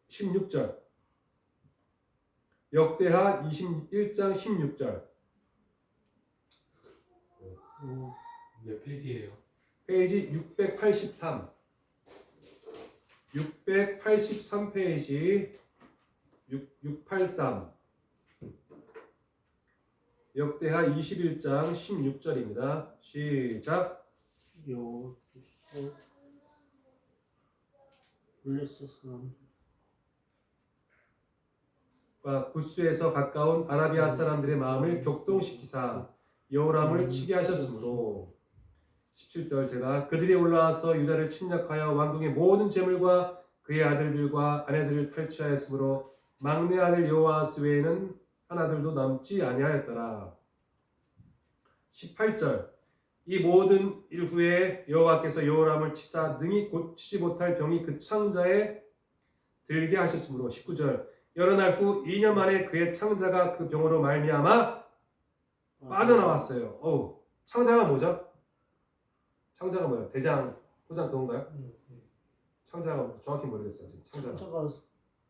16절 역대하 21장 16절 몇 페이지예요? 페이지 683 683페이지 683 역대하 21장 16절입니다. 시작. 여호와께서 블레셋 사람 구스에서 가까운 아라비아 사람들의 마음을 격동시키사 여호람을 치게 하셨으므로 17절 제가 그들이 올라와서 유다를 침략하여 왕궁의 모든 재물과 그의 아들들과 아내들을 탈취하였으므로 막내 아들 여호아스 외에는 하나들도 남지 아니하였더라. 18절 이 모든 일 후에 여호와께서 여호람을 치사 능히 고치지 못할 병이 그 창자에 들게 하셨으므로 19절 여러 날 후 2년 만에 그의 창자가 그 병으로 말미암아 빠져나왔어요. 창자가 뭐죠? 창자가 뭐예요? 대장, 호장 그건가요? 창자가 정확히 모르겠어요.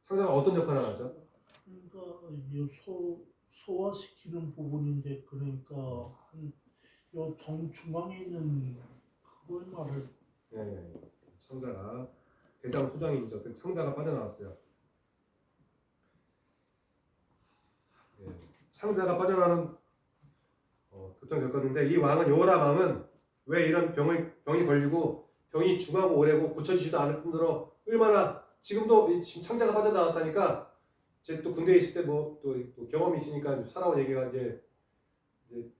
창자가 어떤 역할을 하죠? 그러니까 이 소화시키는 부분인데 그러니까 요 정중앙에 있는 그걸 말을 네, 창자가 대장 소장이죠. 창자가 빠져나왔어요. 네, 창자가 빠져나가는 교통 겪었는데 이 왕은 여호람 왕은 왜 이런 병이 걸리고 병이 중하고 오래고 고쳐지지도 않을 뿐더러 얼마나 지금도 지금 창자가 빠져나왔다니까 제 또 군대에 있을 때 뭐 또 경험이 있으니까 살아온 얘기가 이제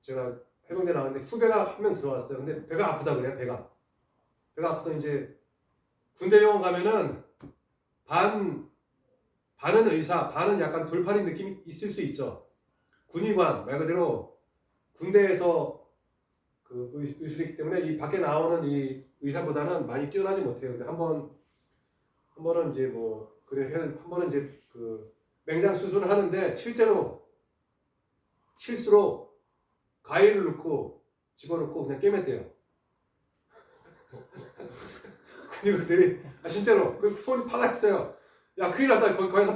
제가 해병대 나왔는데 후배가 한 명 들어왔어요. 근데 배가 아프다 그래요. 배가 아프다 이제 군대 병원 가면은 반은 의사, 반은 약간 돌팔이 느낌이 있을 수 있죠. 군의관 말 그대로 군대에서 그 의술이기 때문에 이 밖에 나오는 이 의사보다는 많이 뛰어나지 못해요. 근데 한 번은 이제 뭐 그래 한 번은 이제 그 맹장 수술을 하는데 실수로 가위를 넣고 집어넣고 그냥 깨맸대요. 군의관들이 진짜로 그 손이 파닥했어요. 야 큰일 났다. 거기서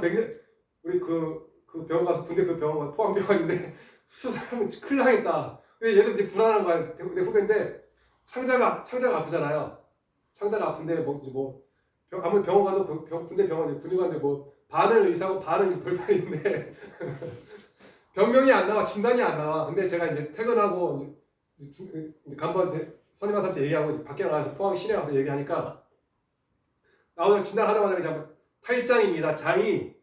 우리 그 병원 가서 군대 그 병원 포항병원인데 수술하면 큰일 나겠다. 근데 얘들 이제 불안한 거야. 내 후배인데 창자가 아프잖아요. 창자가 아픈데 아무리 병원 가도 군대 병원 군의관들 뭐 반은 의사고 반은 돌팔인데 병명이 안 나와, 진단이 안 나와. 근데 제가 이제 퇴근하고 이제 간부한테 선임한테 얘기하고 밖에 나가서 포항 시내 가서 얘기하니까 나오면 진단하자마자 그냥 탈장입니다. 장이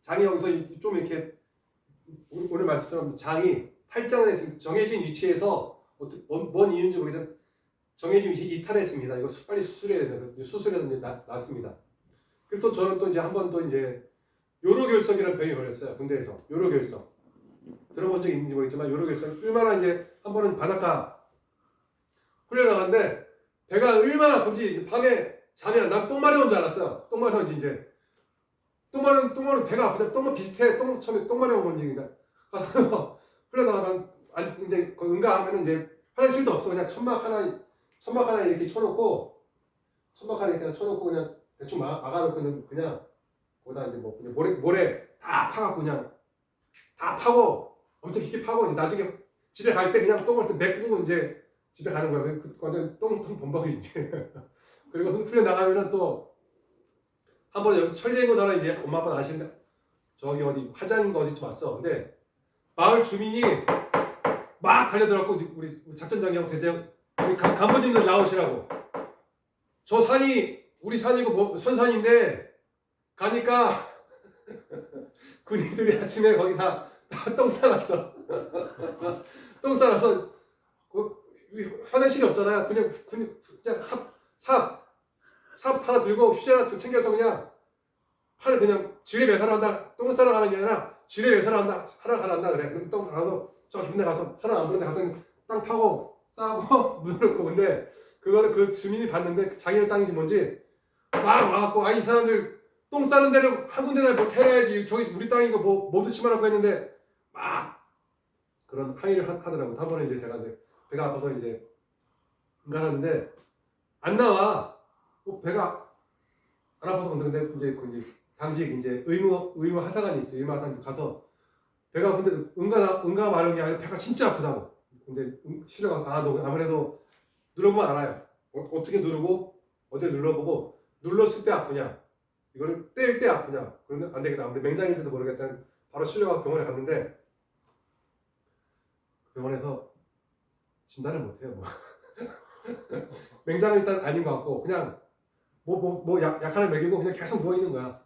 여기서 좀 이렇게 오늘 말씀처럼 장이 탈장을 했습니다. 정해진 위치에서 뭔 이유인지 모르겠지만 정해진 위치 이탈했습니다. 이거 빨리 수술해야 된다. 수술해서 이제 났습니다. 그리고 또 저는 또 이제 한 번 또 이제 요로결석이라는 병이 걸렸어요. 군대에서 요로결석 들어본 적 있는지 모르겠지만 요로결석 얼마나 이제 한 번은 바닷가 훈련 나갔는데 배가 얼마나 아픈지 밤에 잠이 안 나면 똥 마려운 줄 알았어요. 똥 마려운지 이제 똥 마려운 배가 아프다. 똥은 비슷해. 처음에 똥 마려운 건지 가서 훈련 나가면 이제 응가하면은 이제 화장실도 없어. 그냥 천막 하나 이렇게 쳐놓고 그냥 대충 막아놓고 그냥 거기다 이제 뭐 그냥 모래 다 파갖고 그냥 다 파고 엄청 깊게 파고 이제 나중에 집에 갈 때 그냥 똥을 메꾸고 이제 집에 가는 거야. 완전 똥 범벅이 이제. 그리고 훈련 나가면은 또 한 번 여기 천리행고사로 이제 엄마 아빠 아시는데 저기 어디 화장인가 어디쯤 왔어. 근데 마을 주민이 막 달려들었고 우리 작전장이하고 대장 우리 간부님들 나오시라고. 저 산이 우리 산이고 뭐 선산인데 가니까 군인들이 아침에 거기 다 똥 싸놨어. 똥 싸놔서 화장실이 없잖아요. 그냥 삽 하나 들고 휴지 하나 챙겨서 그냥 팔을 그냥 쥐레 매사를 한다. 똥을 싸러 가는 게 아니라 쥐레 매사를 한다. 하러 가란다 그래. 그럼 똥 가서 저 깊은 데 가서 사람 안 보는 데 가서 땅 파고 싸고 묻어놓고. 근데 그거를 그 주민이 봤는데 자기네 땅인지 뭔지 막 와갖고 이 사람들 똥 싸는 데를 한 군데나 뭐 해야지. 저기 우리 땅이고 뭐 모두 심어놓고 했는데 막 그런 항의를 하더라고. 한 번에 이제 제가 이제 배가 아파서 이제 응가하는데 안 나와. 배가 안 아파서 근데 이제 당직 이제 의무 하사관이 있어요. 의무 하사관 가서 배가 근데 응가 마련이 아니라 배가 진짜 아프다고. 근데 실려가서 너 아무래도 눌러보면 알아요. 어떻게 누르고 어디를 눌러보고 눌렀을 때 아프냐, 이거를 뗄 때 아프냐. 그러면 안 되겠다. 아무래도 맹장인지도 모르겠다. 바로 실려가서 병원에 갔는데 병원에서 진단을 못해요. 뭐. 맹장은 일단 아닌 것 같고 그냥 약 하나 먹이고 그냥 계속 누워 있는 거야.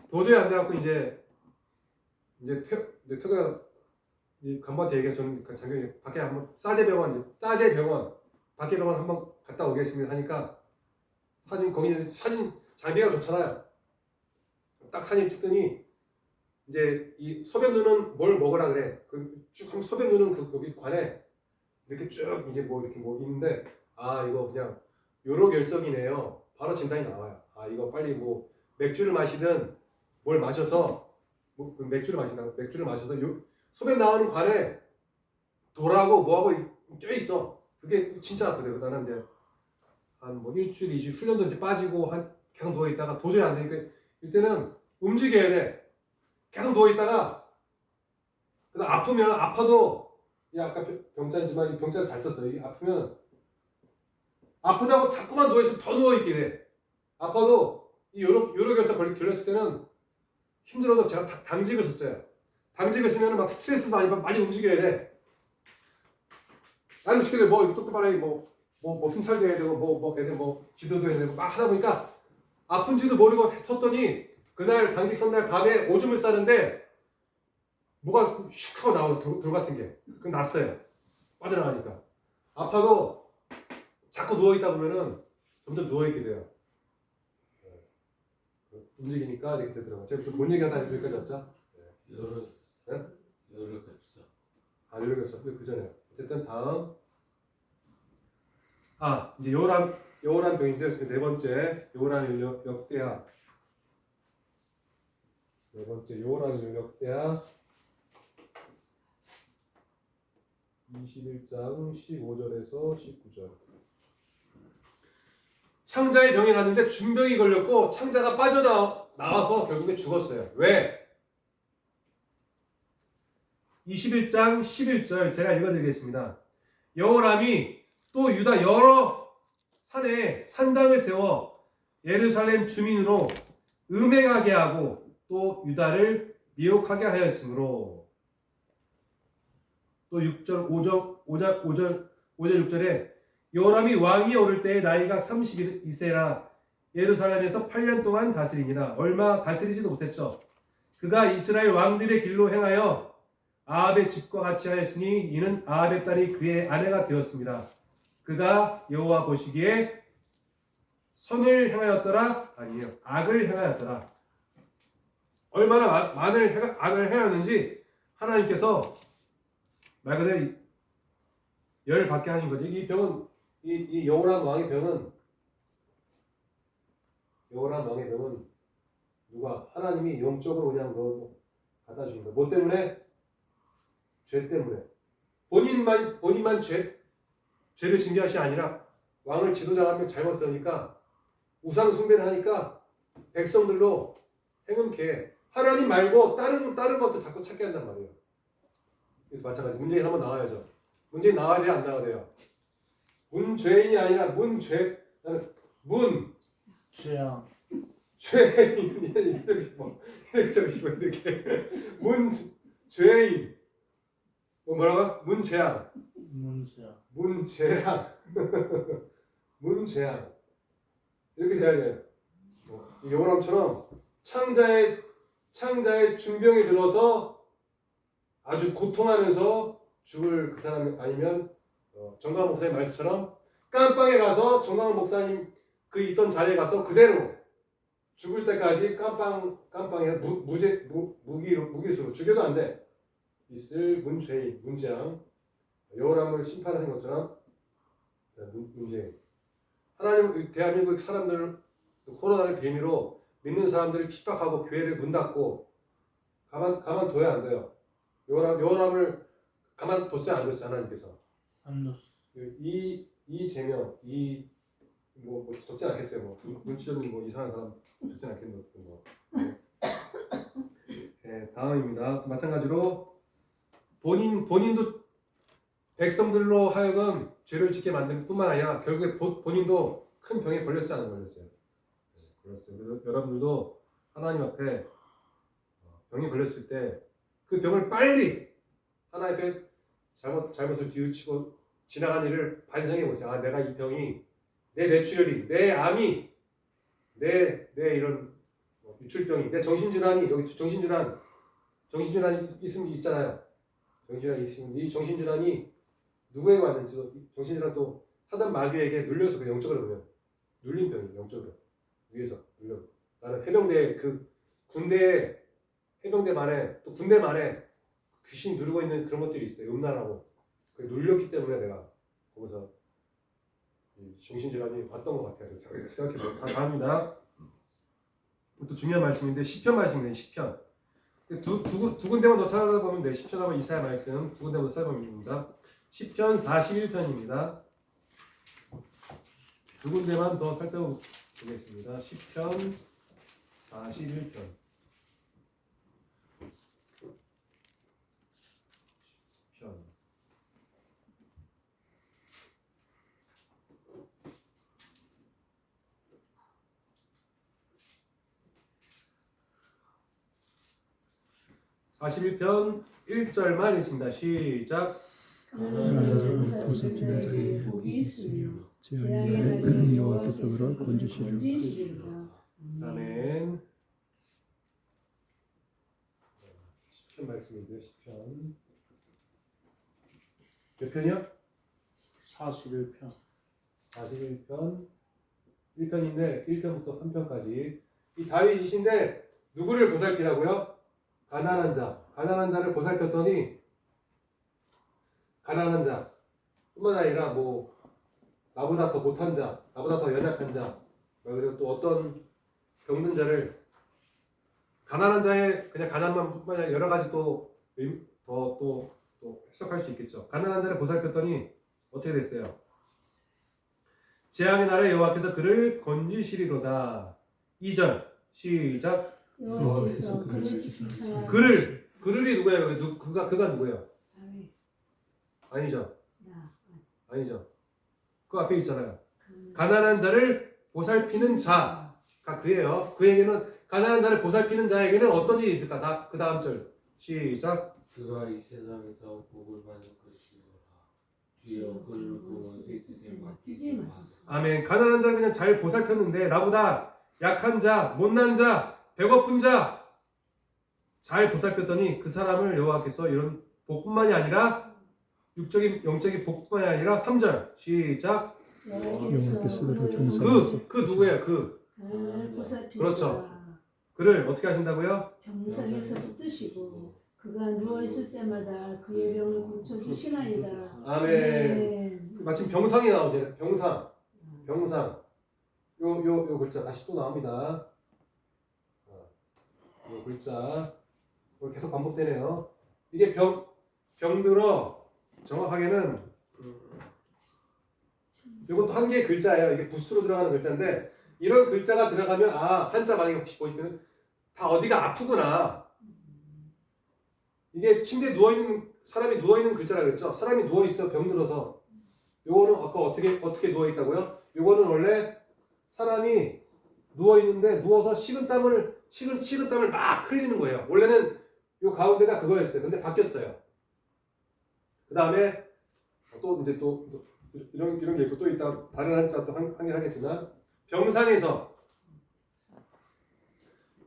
도저히 안 돼갖고 이제 퇴근 이 간부한테 얘기해. 저는 장교님 밖에 한번 싸제 병원 밖에 병원 한번 갔다 오겠습니다 하니까 거기 사진 장비가 좋잖아요. 딱 사진 찍더니 이제 이 소변 누는 뭘 먹으라 그래. 쭉 하면 소변 누는 여기 관에 이렇게 쭉 이제 이렇게 있는데 이거 그냥 요로결석이네요. 바로 진단이 나와요. 이거 빨리 맥주를 마시든 뭘 마셔서 맥주를 마셔서 소변 나오는 관에 돌하고 뭐하고 껴있어. 그게 진짜 아프대요. 나는 이제 한 일주일, 2주 훈련도 이제 빠지고 계속 누워있다가 도저히 안 되니까 이때는 움직여야 돼. 계속 누워 있다가 그다음 아프면 아파도 이 아까 병자이지만 이 병자를 잘 썼어요. 이 아프면 아프다고 자꾸만 누워 있으면 더 누워 있게 돼. 아파도 이 요로결석 걸렸을 때는 힘들어도 제가 당직을 썼어요. 당직을 쓰면 막 스트레스도 많이 움직여야 돼. 나는 시키들 뭐 똑똑하게 뭐 순찰도 해야 되고 애들 지도도 해야 되고 막 하다 보니까 아픈지도 모르고 섰더니 그날 당직 선날 밤에 오줌을 싸는데 뭐가 슉 하고 나와요. 돌 같은 게. 그럼 났어요. 빠져나가니까. 아파도 자꾸 누워있다 보면은 점점 누워있게 돼요. 움직이니까 이렇게 되더라고요. 제가 또 뭔 얘기하다 여기까지 왔죠? 여러 네? 여러 겹사. 아, 여러 개 있었고요. 그 전에. 어쨌든 다음. 이제 요란 병인데 네 번째 요란 역대하. 네 번째 요란 역대하 21장 15절에서 19절. 창자의 병이 났는데 준병이 걸렸고 창자가 빠져나와서 결국에 죽었어요. 왜? 21장 11절 제가 읽어드리겠습니다. 여호람이 또 유다 여러 산에 산당을 세워 예루살렘 주민으로 음행하게 하고 또 유다를 미혹하게 하였으므로 또 6절 5절 6절에 여호람이 왕이 오를 때의 나이가 32세라 예루살렘에서 8년 동안 다스리니라. 얼마 다스리지도 못했죠. 그가 이스라엘 왕들의 길로 행하여 아합의 집과 같이 하였으니 이는 아합의 딸이 그의 아내가 되었습니다. 그가 여호와 보시기에 선을 행하였더라? 아니에요. 악을 행하였더라. 얼마나 많은 악을 행하였는지 하나님께서 말 그대로 열 받게 하신 거죠. 이 병은 이 여호람 왕의 병은 누가 하나님이 영적으로 그냥 갖다 주신 거예요. 뭐 때문에? 죄 때문에. 본인만 죄를 진 것이 아니라 왕을 지도자 한 명 잘못 쓰니까 우상 숭배를 하니까 백성들로 행음케 해. 하나님 말고 다른 것도 자꾸 찾게 한단 말이에요. 이것도 마찬가지. 문재인 한번 나와야죠. 문재인 나와야 돼요? 안 나와야 돼요? 문죄인이 아니라 문죄. 죄악. 죄인. 이렇게. 문죄인. 뭐라고? 문죄악. 문죄악. 이렇게 돼야 돼요. 여호람처럼 창자의 중병이 들어서 아주 고통하면서 죽을 그 사람 아니면 정강원 목사님 말씀처럼 깜빵에 가서 정강원 목사님 그 있던 자리에 가서 그대로 죽을 때까지 깜빵에 무기수로 죽여도 안 돼. 있을 문죄인, 문재앙, 여호람을 심판하신 것처럼 문재인. 하나님 대한민국 사람들 코로나를 빌미로 믿는 사람들을 핍박하고 교회를 문 닫고 가만 둬야 안 돼요. 여호람을 가만 뒀어요, 안 뒀어요, 하나님께서. 이재명 뭐 적지 않겠어요. 문치적인 이상한 사람 적지 않겠는 네, 다음입니다. 또 마찬가지로 본인도 백성들로 하여금 죄를 짓게 만들 뿐만 아니라 결국에 본인도 큰 병에 걸렸어요, 안 걸렸어요? 네, 걸렸어요. 그래서 여러분들도 하나님 앞에 병이 걸렸을 때 그 병을 빨리 하나님 앞에 잘못을 뒤우치고 지나간 일을 반성해 보세요. 내가 이 병이 내 뇌출혈이, 내 암이, 내 이런 유출병이, 내 정신질환이, 여기 정신질환 있으면 있잖아요. 정신질환이 있으면 이 정신질환이 누구에게 왔는지도 정신질환 또 사단 마귀에게 눌려서 그 영적으로 보면 눌린 병이에요. 영적으로 위에서 눌려. 나는 해병대 해병대만에 또 군대만에 귀신이 누르고 있는 그런 것들이 있어요. 음란하고 그게 눌렸기 때문에 내가 거기서 정신질환이 왔던 것 같아요. 생각해보면 다음입니다. 또 중요한 말씀인데 시편 말씀인데 시편 두 군데만 더 찾아보면 돼. 시편하고 이사야 말씀 두 군데만 더 찾아보면 됩니다. 시편 41편입니다. 두 군데만 더 살펴보겠습니다. 시편 41편 41편 1절만 있습니다. 시작. 가난한 자를 보살피는 자에게 복이 있으며 재앙의 날에 여호와께서 그를 건지시리로다. 아멘. 10편 말씀이고요. 10편 몇 편이요? 41편. 41편 1편인데 1편부터 3편까지 이 다윗이신데 누구를 보살피라고요? 가난한 자. 가난한 자를 보살폈더니 가난한 자 뿐만 아니라 뭐 나보다 더 못한 자, 나보다 더 연약한 자, 그리고 또 어떤 병든 자를 가난한 자의 그냥 가난만 뿐만 아니라 여러 가지 또 해석할 수 있겠죠. 가난한 자를 보살폈더니 어떻게 됐어요? 재앙의 날에 여호와께서 그를 건지시리로다. 2절 시작. 여호와께서 그를 지키사 그를이 누구예요? 그가 누구예요? 다윗 아니죠. 나 아니죠. 그 앞에 있잖아요. 가난한 자를 보살피는 자가 그예요. 그에게는 가난한 자를 보살피는 자에게는 어떤 일이 있을까? 그 다음 절 시작. 그가 이 세상에서 복을 받을 것이로다. 주여 그를 구원의 뜻에 맡기지 마소서. 아멘. 가난한 자를 그냥 잘 보살폈는데 나보다 약한 자, 못난 자, 배고픈 자 잘 보살폈더니 그 사람을 여호와께서 이런 복뿐만이 아니라 육적인 영적인 복뿐만이 아니라 3절 시작. 여호와께서 그를 병상에서 그 누구예요? 가난을 보살피다. 그렇죠. 그를 어떻게 하신다고요? 병상에서 붙드시고 그가 누워 있을 때마다 그의 병을 고쳐 주시나이다. 아멘. 마침 병상이 나오죠. 병상. 요 글자 다시 또 나옵니다. 요 글자 계속 반복되네요. 이게 병들어 정확하게는 이것도 한 개의 글자예요. 이게 붓으로 들어가는 글자인데 이런 글자가 들어가면 한자 만약에 혹시 보시면 다 어디가 아프구나. 이게 침대에 누워있는 사람이 누워있는 글자라 그랬죠. 사람이 누워있어 병들어서. 요거는 아까 어떻게 누워있다고요? 요거는 원래 사람이 누워있는데 누워서 식은 땀을 막 흘리는 거예요. 원래는 요 가운데가 그거였어요. 근데 바뀌었어요. 그 다음에 또 이런 게 있고 또 이따 다른 한자 또 한 개 하겠지만 병상에서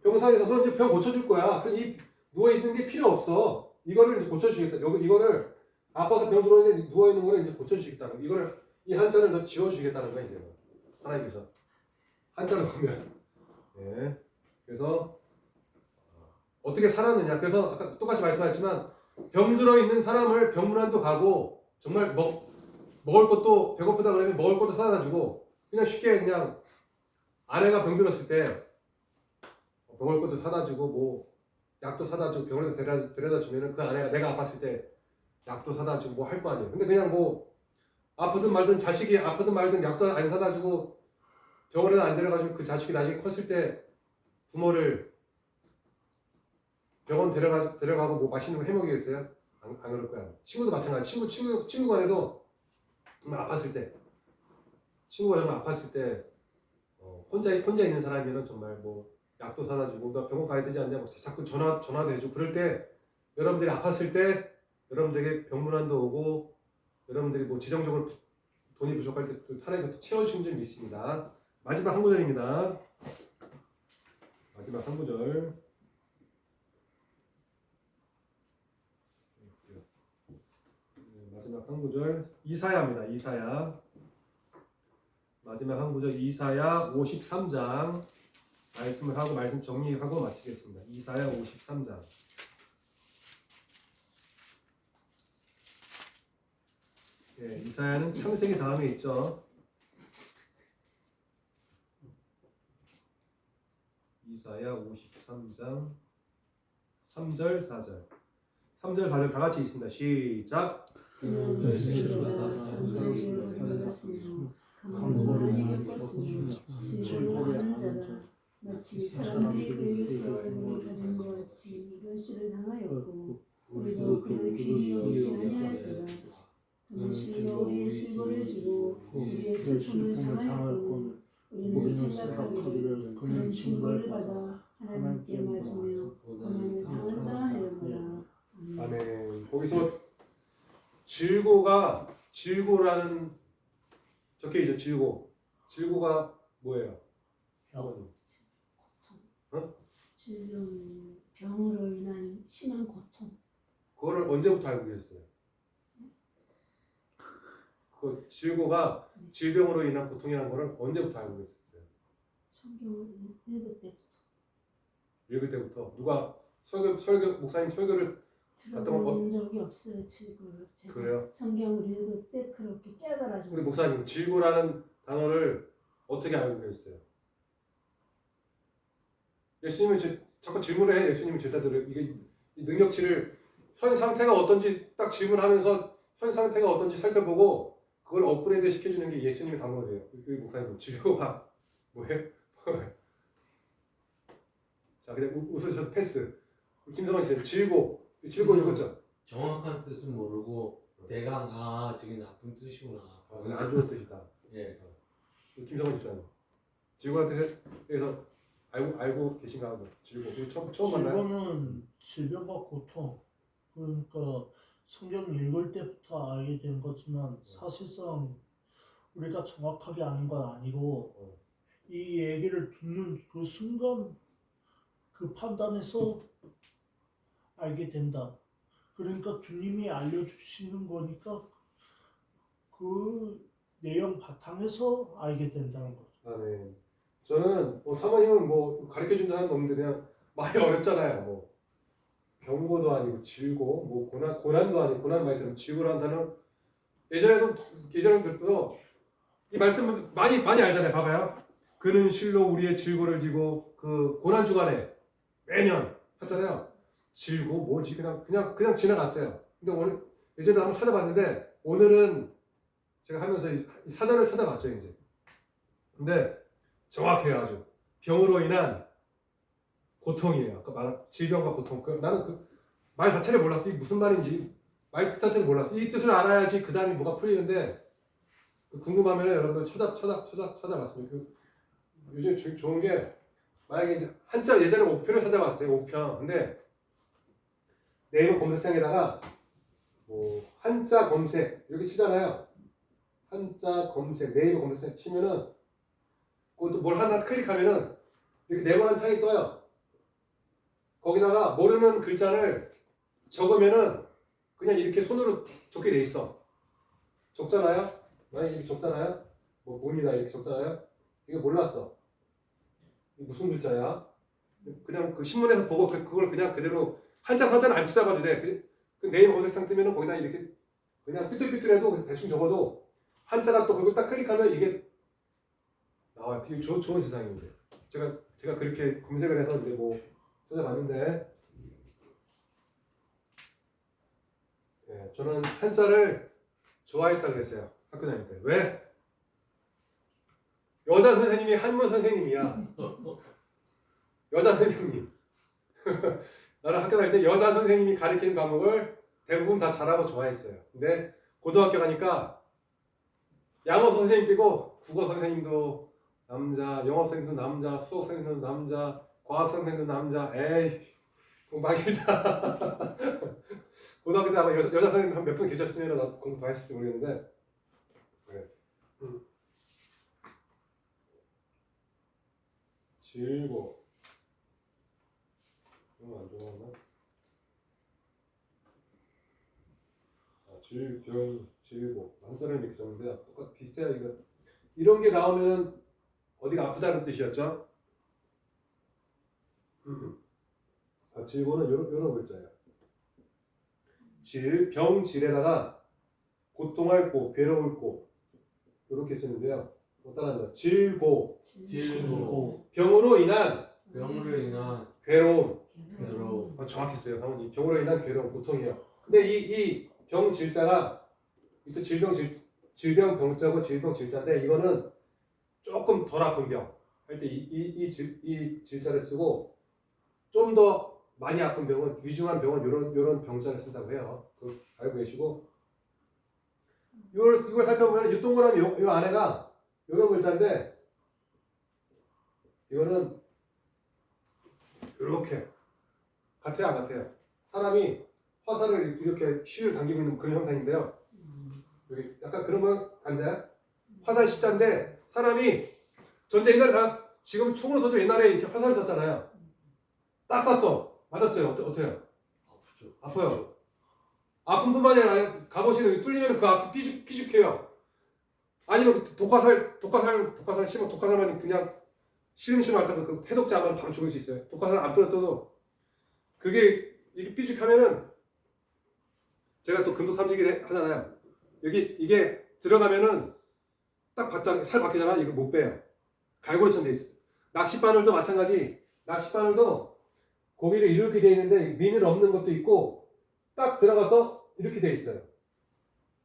너 이제 병 고쳐줄 거야. 이 누워 있는 게 필요 없어. 이거를 이제 고쳐주겠다. 이거를 아파서 병 들어있는데 누워 있는 거를 이제 고쳐주겠다는. 이거를 이 한자를 너 지워주겠다는 거야 이제 하나님께서 한자를 보면. 네. 그래서 어떻게 살았느냐. 그래서 아까 똑같이 말씀하셨지만 병들어 있는 사람을 병문안도 가고 정말 먹을 것도 배고프다 그러면 먹을 것도 사다 주고 그냥 쉽게 그냥 아내가 병들었을 때 먹을 것도 사다 주고 뭐 약도 사다 주고 병원에 데려다 주면은 그 아내가 내가 아팠을 때 약도 사다 주고 뭐 할 거 아니에요. 근데 그냥 뭐 아프든 말든 자식이 아프든 말든 약도 안 사다 주고 병원에도 안 데려가지고 그 자식이 나중에 컸을 때 부모를 병원 데려가고 뭐 맛있는 거 해먹이겠어요? 안 그럴 거야. 친구도 마찬가지. 친구 간에도 정말 아팠을 때 친구가 정말 아팠을 때 혼자 있는 사람이면 정말 뭐 약도 사다 주고 너 병원 가야 되지 않냐 뭐 자꾸 전화도 해주고 그럴 때 여러분들이 아팠을 때 여러분들에게 병문안도 오고 여러분들이 뭐 재정적으로 돈이 부족할 때 또 하나님께서 채워주신 점이 있습니다. 마지막 한 구절입니다. 마지막 한 구절. 마지막 한 구절 이사야입니다. 이사야. 마지막 한 구절 이사야 53장 말씀을 하고 말씀 정리하고 마치겠습니다. 이사야 53장. 네, 이사야는 창세기 다음에 있죠. 이사야 53장 3절 4절 3절 4절 다 같이 있습니다. 시작. 그는 열심히 받아 선생님을 받았으며 강고를 꺾었으며 질고를 하는 자가 마치 사람들이 그에게서 영을 받은 것 같이 이런 시를 당하였고 우리도 그를 귀히 여기지 아니하였더라. 그는 실로 우리의 질고를 지고 우리의 슬픔을 당하였고 우리는 생각하기를 그는 징벌을 받아 하나님께 맞으며 고난을 당한다 하였노라. 질고라는 적혀 있죠. 질고가 뭐예요? 병. 질병, 병으로 인한 심한 고통. 그거를 언제부터 알고 계셨어요? 그 질고가 질병으로 인한 고통이라는 거를 언제부터 알고 계셨어요? 성경을 읽을 때부터 읽을 때부터. 누가 목사님 설교를 들어본 적이 없어요. 질거를 제가 그래요? 성경을 읽을 때 그렇게 깨달아졌어요. 우리 목사님 질고라는 단어를 어떻게 알고 계셨어요? 예수님은 자꾸 질문을 해. 예수님은 제자들을 이게 이 능력치를 현 상태가 어떤지 딱 질문하면서 현 상태가 어떤지 살펴보고 그걸 업그레이드 시켜주는 게 예수님의 단어예요. 그 목사님 질고가 뭐예요? 자, 그냥 웃으셔서 패스. 김성원 씨 질고 읽었죠? 정확한 뜻은 모르고 대강 저게 나쁜 뜻이구나. 안 좋은 뜻이다. 예. 김성원 집사님 질고라는 뜻에 대해서 알고 계신가 하고 질고 처음 만나요? 질고는 질병과 고통. 그러니까 성경 읽을 때부터 알게 된 거지만 사실상 우리가 정확하게 아는 건 아니고 이 얘기를 듣는 그 순간 그 판단에서 알게 된다. 그러니까 주님이 알려주시는 거니까 그 내용 바탕에서 알게 된다는 거죠. 아, 네. 저는 사모님은 가르쳐 준다는 건 없는데 그냥 말이 어렵잖아요. 병고도 아니고 질고 고난도 아니고 고난 많이 들으면 질고라는 단어 예전에도 이 말씀을 많이 알잖아요. 봐봐요. 그는 실로 우리의 질고를 지고 그 고난 주간에 매년 하잖아요. 질고 뭐지 그냥 지나갔어요. 근데 오늘 예전에 한번 찾아봤는데 오늘은 제가 하면서 이 사전을 찾아봤죠 이제. 근데 정확해요 아주. 병으로 인한 고통이에요. 아까 말한 질병과 고통. 나는 그 말 자체를 몰랐어. 이게 무슨 말인지 말 뜻 자체를 몰랐어. 이 뜻을 알아야지 그 다음에 뭐가 풀리는데 궁금하면 여러분들 찾아봤습니다. 요즘 좋은 게 만약에 이제 한자 예전에 5편을 찾아봤어요. 5편. 근데 네이버 검색창에다가 한자 검색 이렇게 치잖아요. 한자 검색 네이버 검색 치면은 그것도 뭘 하나 클릭하면은 이렇게 네모난 창이 떠요. 거기다가 모르는 글자를 적으면은 그냥 이렇게 손으로 적게 돼 있어. 적잖아요. 만약에 이렇게 적잖아요. 문이다 이렇게 적잖아요. 이거 몰랐어. 이게 무슨 글자야? 그냥 그 신문에서 보고 그걸 그냥 그대로 한자 사자는 안 치다봐도 돼. 그 네이버 검색창 뜨면은 거기다 이렇게 그냥 삐뚤삐뚤해도 대충 적어도 한자가 또 그걸 딱 클릭하면 이게 나와요. 되게 좋은 세상인데. 제가 그렇게 검색을 해서 이제 찾아봤는데, 예, 저는 한자를 좋아했다 그랬어요. 학교 다닐 때. 왜? 여자 선생님이 한문 선생님이야. 여자 선생님. 나는 학교 다닐 때 여자 선생님이 가르치는 과목을 대부분 다 잘하고 좋아했어요. 근데 고등학교 가니까 영어 선생님 빼고 국어 선생님도 남자, 영어 선생님도 남자, 수학 선생님도 남자, 과학 선생님도 남자. 에이, 공부하기 싫다. 고등학교 때 아마 여자 선생님 한 몇 분 계셨으면 나 공부 다 했을지 모르겠는데. 그래. 질고. 이거 안 좋아하나? 질병, 질고. 한자는 이렇게 적는데 똑같 비슷해요 이거. 이런 게 나오면은 어디가 아프다는 뜻이었죠? 질고는 요런 글자예요. 질병, 질에다가 고통할 고, 괴로울 고 이렇게 쓰는데요. 따라합니다. 질고, 병으로 인한 괴로움. 정확했어요. 사모님. 병으로 인한 괴로움, 고통이요. 근데 이 병 질자가 또 질병 병자고 질병 질자인데 이거는 조금 덜 아픈 병 할 때 이 질자를 쓰고 좀 더 많이 아픈 병은 위중한 병은 요런 병자를 쓴다고 해요. 그 알고 계시고 이걸 살펴보면 이 동그라미 요 안에가 요런 글자인데 이거는 이렇게 같아요 안 같아요? 사람이 화살을 이렇게 시위를 당기고 있는 그런 형상인데요. 여기 약간 그런 거 같나요? 화살 시자인데 사람이 전쟁 옛날에 다 지금 총으로 쏘죠. 옛날에 이렇게 화살을 쐈잖아요. 딱 쐈어. 맞았어요. 어때요? 아프죠. 아파요. 아픈 뿐만이 아니라 갑옷이 뚫리면 그 앞이 삐죽해요. 아니면 독화살 심어 독화살만 그냥 시름시름 앓다가 그 해독제 하면 바로 죽을 수 있어요. 독화살 안 뿌렸어도 그게 이게 삐죽하면은 제가 또 금속 삼지기를 하잖아요. 여기 이게 들어가면은 딱 받잖아요. 살 박히잖아. 이거 못 빼요. 갈고리처럼 돼 있어. 낚싯바늘도 마찬가지. 낚싯바늘도 고기를 이렇게 돼 있는데 미늘 없는 것도 있고 딱 들어가서 이렇게 돼 있어요.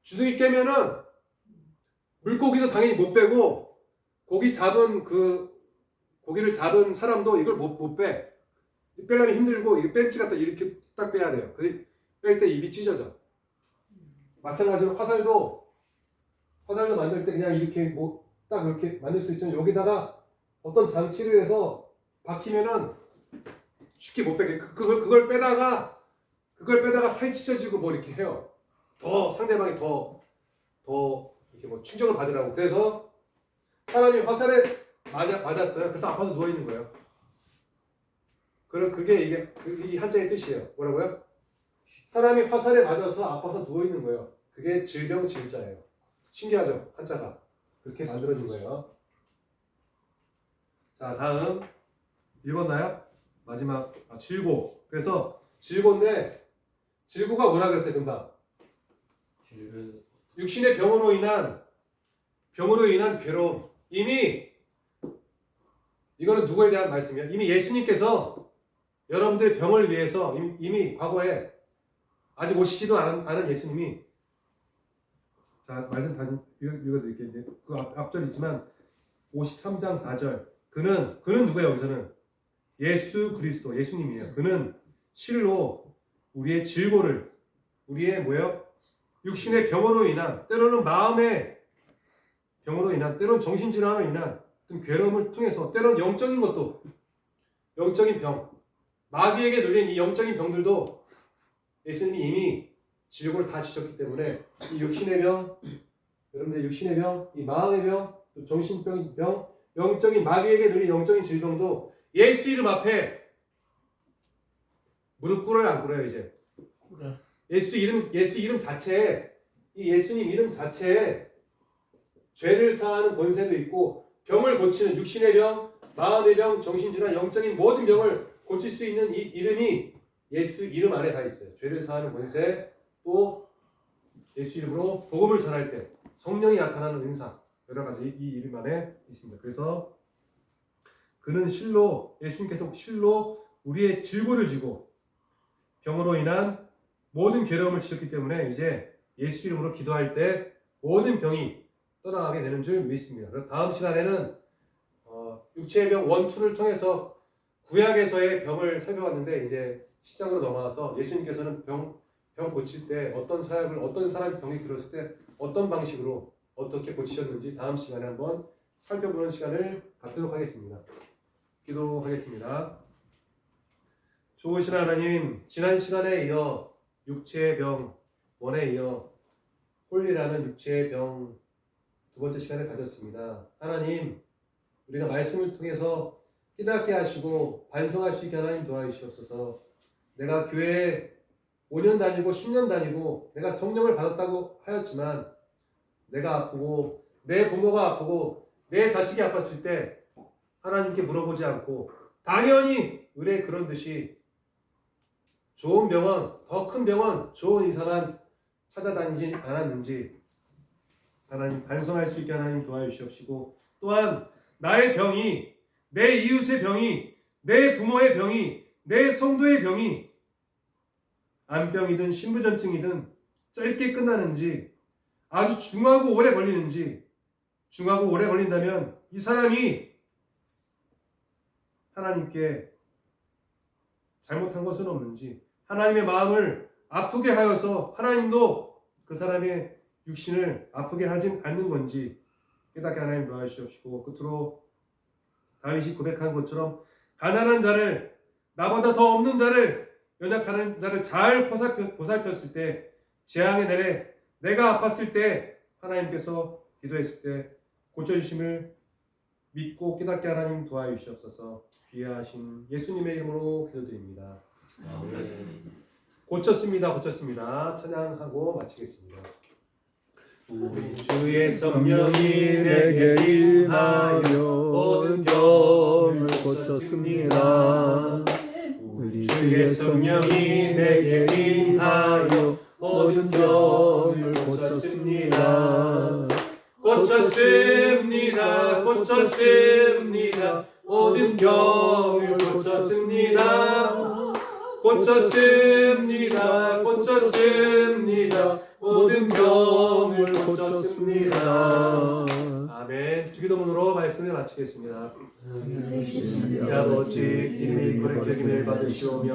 주둥이 깨면은 물고기도 당연히 못 빼고 고기를 잡은 사람도 이걸 못 빼. 빼려면 힘들고 이게 벤치 갖다 이렇게 딱 빼야 돼요. 뺄 때 입이 찢어져. 마찬가지로 화살도 만들 때 그냥 이렇게 딱 이렇게 만들 수 있지만 여기다가 어떤 장치를 해서 박히면은 쉽게 못 빼게 그걸 빼다가 살 찢어지고 뭐 이렇게 해요. 더 상대방이 더 이렇게 뭐 충격을 받으라고. 그래서 사람이 화살에 맞았어요. 그래서 아파서 누워 있는 거예요. 그게 이 한자의 뜻이에요. 뭐라고요? 사람이 화살에 맞아서 아파서 누워 있는 거예요. 그게 질병 질자예요. 신기하죠? 한자가 그렇게 만들어진 거예요. 자, 다음 읽었나요? 마지막 질고. 그래서 질고인데 질고가 뭐라 그랬어요? 금방 육신의 병으로 인한 괴로움. 이미 이거는 누구에 대한 말씀이에요? 이미 예수님께서 여러분들의 병을 위해서 이미 과거에 아직 오시지도 않은 예수님이 자 말씀 다시 읽어드릴게요. 그 앞절 있지만 53장 4절 그는 누구예요? 여기서는 예수 그리스도 예수님이에요. 그는 실로 우리의 질고를 우리의 뭐예요? 육신의 병으로 인한 때로는 마음의 병으로 인한 때로는 정신질환으로 인한 어떤 괴로움을 통해서 때로는 영적인 것도 영적인 병 마귀에게 눌린 이 영적인 병들도 예수님이 이미 질고를 다 지셨기 때문에 이 육신의 병 여러분들 육신의 병, 이 마음의 병, 또 정신병 병, 영적인 마귀에게 눌린 영적인 질병도 예수 이름 앞에 무릎 꿇어요 안 꿇어요 이제? 그래. 예수 이름 자체에 이 예수님 이름 자체에 죄를 사하는 권세도 있고 병을 고치는 육신의 병, 마음의 병, 정신질환, 영적인 모든 병을 고칠 수 있는 이 이름이 예수 이름 안에 다 있어요. 죄를 사하는 권세 또 예수 이름으로 복음을 전할 때 성령이 나타나는 은사 여러 가지 이 이름 안에 있습니다. 그래서 그는 실로 예수님께서 실로 우리의 질고를 지고 병으로 인한 모든 괴로움을 지셨기 때문에 이제 예수 이름으로 기도할 때 모든 병이 떠나가게 되는 줄 믿습니다. 그래서 다음 시간에는 육체의 병 1, 2를 통해서 구약에서의 병을 살펴봤는데 이제 신약으로 넘어와서 예수님께서는 병 고칠 때 어떤 사람이 병이 들었을 때 어떤 방식으로 어떻게 고치셨는지 다음 시간에 한번 살펴보는 시간을 갖도록 하겠습니다. 기도하겠습니다. 좋으신 하나님, 지난 시간에 이어 육체의 병 1에 이어 홀리라는 육체의 병 두 번째 시간을 가졌습니다. 하나님, 우리가 말씀을 통해서 깨닫게 하시고 반성할 수 있게 하나님 도와주시옵소서. 내가 교회에 5년 다니고 10년 다니고 내가 성령을 받았다고 하였지만 내가 아프고 내 부모가 아프고 내 자식이 아팠을 때 하나님께 물어보지 않고 당연히 의뢰 그런 듯이 좋은 병원, 더 큰 병원, 좋은 의사만 찾아다니지 않았는지 하나님 반성할 수 있게 하나님 도와주시옵시고 또한 나의 병이 내 이웃의 병이 내 부모의 병이 내 성도의 병이 암병이든 신부전증이든 짧게 끝나는지 아주 중하고 오래 걸리는지 중하고 오래 걸린다면 이 사람이 하나님께 잘못한 것은 없는지 하나님의 마음을 아프게 하여서 하나님도 그 사람의 육신을 아프게 하진 않는 건지 깨닫게 하나님 도와주시옵시고 끝으로 다윗이 고백한 것처럼 가난한 자를 나보다 더 없는 자를 연약한 자를 잘 보살폈을 때, 재앙의 날에 내가 아팠을 때 하나님께서 기도했을 때 고쳐주심을 믿고 깨닫게 하나님 도와주시옵소서. 귀하신 예수님의 이름으로 기도드립니다. 고쳤습니다. 찬양하고 마치겠습니다. 우리 주의 성령이 내게 임하여 모든 병을 고쳤습니다. 우리 주의 성령이 내게 임하여 모든 병을 고쳤습니다. 고쳤습니다. 모든 병을 고쳤습니다. 모든 병을 고쳤습니다. 아멘. 주기도문으로 말씀을 마치겠습니다. 예수님 아버지 이름이 거룩히 여김을 받으시오며